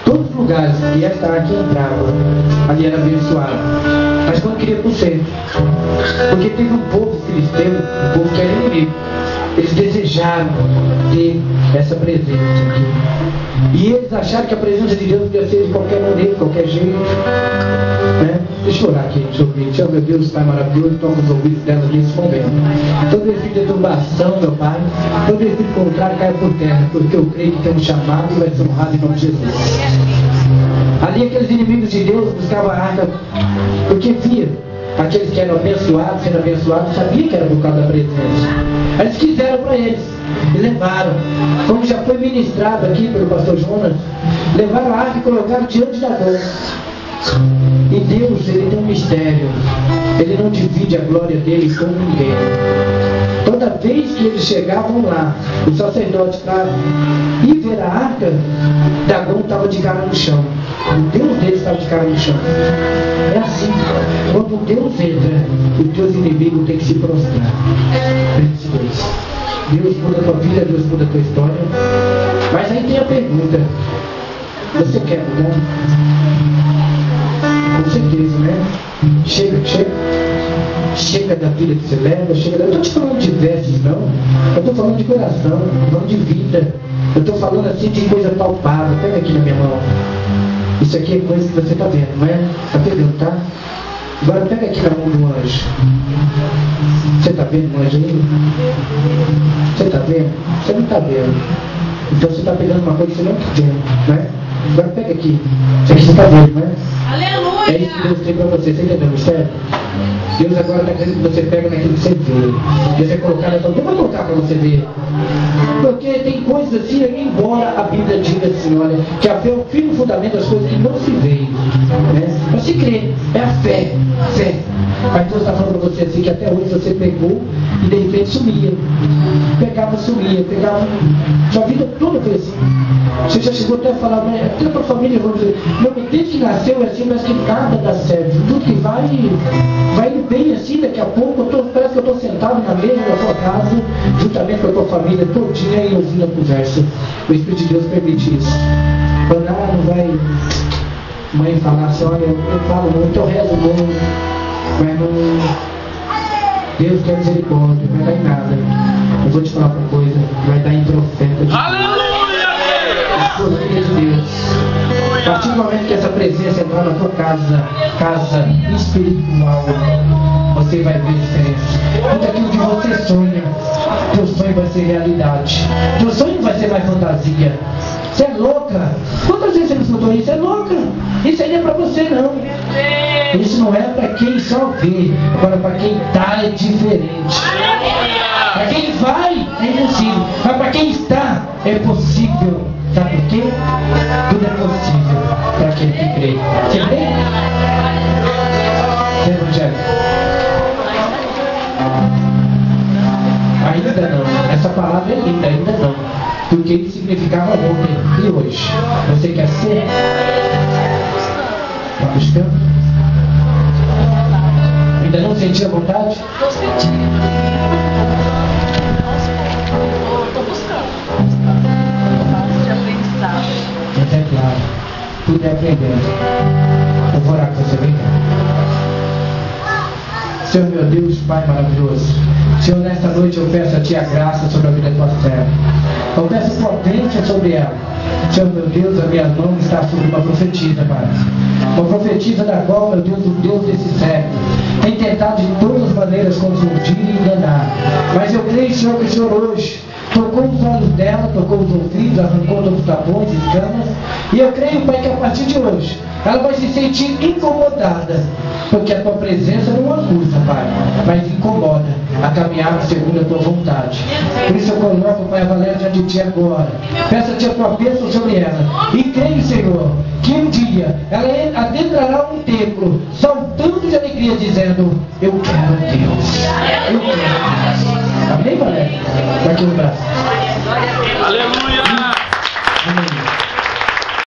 Todos os lugares que esta arca entrava, ali era abençoado. Mas quando queria por centro. Porque teve um povo filisteu, um povo que era inimigo. Eles desejaram ter essa presença aqui. E eles acharam que a presença de Deus podia ser de qualquer maneira, de qualquer jeito. Né? Deixa eu orar aqui sobre isso. Meu Deus, Pai maravilhoso, toma os ouvidos dela nesse momento. Todo espírito de turbação, meu Pai, todo espírito contrário cai por terra, porque eu creio que tem um chamado e vai ser honrado em nome de Jesus. Ali aqueles inimigos de Deus buscavam a arca, porque via aqueles que eram abençoados, sendo abençoados, sabia que era por causa da presença. Eles quiseram para eles e levaram, como já foi ministrado aqui pelo pastor Jonas, levaram a arca e colocaram diante da dor. E Deus, ele tem um mistério. Ele não divide a glória dele com ninguém. Toda vez que eles chegavam lá, o sacerdote para ir ver a arca, Dagom estava de cara no chão. O Deus deles estava de cara no chão. É assim. Quando Deus entra, os teus inimigos têm que se prostrar. Deus muda a tua vida, Deus muda a tua história. Mas aí tem a pergunta: você quer mudar? Com certeza, né? Chega da vida que você leva, chega da... Eu não estou te falando de vestes, não. Eu estou falando de coração, eu estou falando de vida. Eu estou falando assim de coisa palpável. Pega aqui na minha mão. Isso aqui é coisa que você está vendo, não é? Está pegando, tá? Agora pega aqui na mão do anjo. Você está vendo o anjo aí? Você está vendo? Você não está vendo. Então você está pegando uma coisa que você não está vendo, não é? Agora pega aqui. Isso aqui você está vendo, não é? Aleluia! É isso que Deus tem para você. Você entendeu, mistério? Deus agora está querendo que você pegue naquilo que você vê. Deus vai colocar na tua... Deus vai colocar para você ver. Porque tem coisas assim, embora a Bíblia diga assim, olha, que a fé é o firme fundamento das coisas que não se veem, né? Mas se crê, é a fé. Mas Deus está falando para você assim, que até hoje você pegou e de repente sumia. Pegava. Sua vida toda foi assim. Você já chegou até a falar, até a tua família, vamos dizer, desde que nasceu é assim, mas que nada dá certo. Tudo que vai bem assim, daqui a pouco, parece que eu estou sentado na mesa da tua casa, juntamente com a tua família, todinha e ouvindo a conversa. O Espírito de Deus permite isso. Quando não vai mãe falar assim, olha, eu falo muito, eu rezo muito, mas não... Deus quer misericórdia, não vai dar em nada. Eu vou te falar uma coisa, vai dar em profeta de Aleluia, Deus! de Deus. A partir do momento que essa presença entrar na tua casa espiritual, você vai ver a diferença. Tudo aquilo que você sonha, teu sonho vai ser realidade. Teu sonho vai ser mais fantasia. Você é louca. Quantas vezes você me escutou isso? É louca. Isso aí não é para você, não. Isso não é para quem só vê. Agora, para quem está é diferente. Para quem vai, é impossível. Mas para quem está, é possível. Sabe por quê? Tudo é possível para aquele que crê. Você crê? Evangelho. Ainda não. Essa palavra é linda, ainda não. Porque ele significava ontem e hoje. Você quer ser? Está buscando? Ainda não sentiu a vontade? Estou sentindo. Estou buscando. Fase de aprendizado. Mas é claro. Tudo é aprendendo. Eu vou orar com você, vem cá. Senhor meu Deus, Pai maravilhoso. Senhor, nesta noite eu peço a Ti a graça sobre a vida da Tua serva. Eu peço potência sobre ela. Senhor, meu Deus, a minha mão está sobre uma profetisa, Pai. Uma profetisa da qual, meu Deus, o Deus desse século tem tentado de todas as maneiras confundir e enganar. Mas eu creio, Senhor, que o Senhor hoje tocou os olhos dela, tocou os ouvidos, arrancou todos os tapões e escamas. E eu creio, Pai, que a partir de hoje ela vai se sentir incomodada, porque a Tua presença não acusa, Pai, mas incomoda a caminhar segundo a Tua vontade. Por isso eu coloco, Pai, a Valéria diante de Ti agora. Peço-te a Tua bênção sobre ela. E creio, Senhor, que um dia ela adentrará um templo, saltando de alegria, dizendo: eu quero Deus. Eu quero Deus. Amém, Valéria? Dá aqui no braço.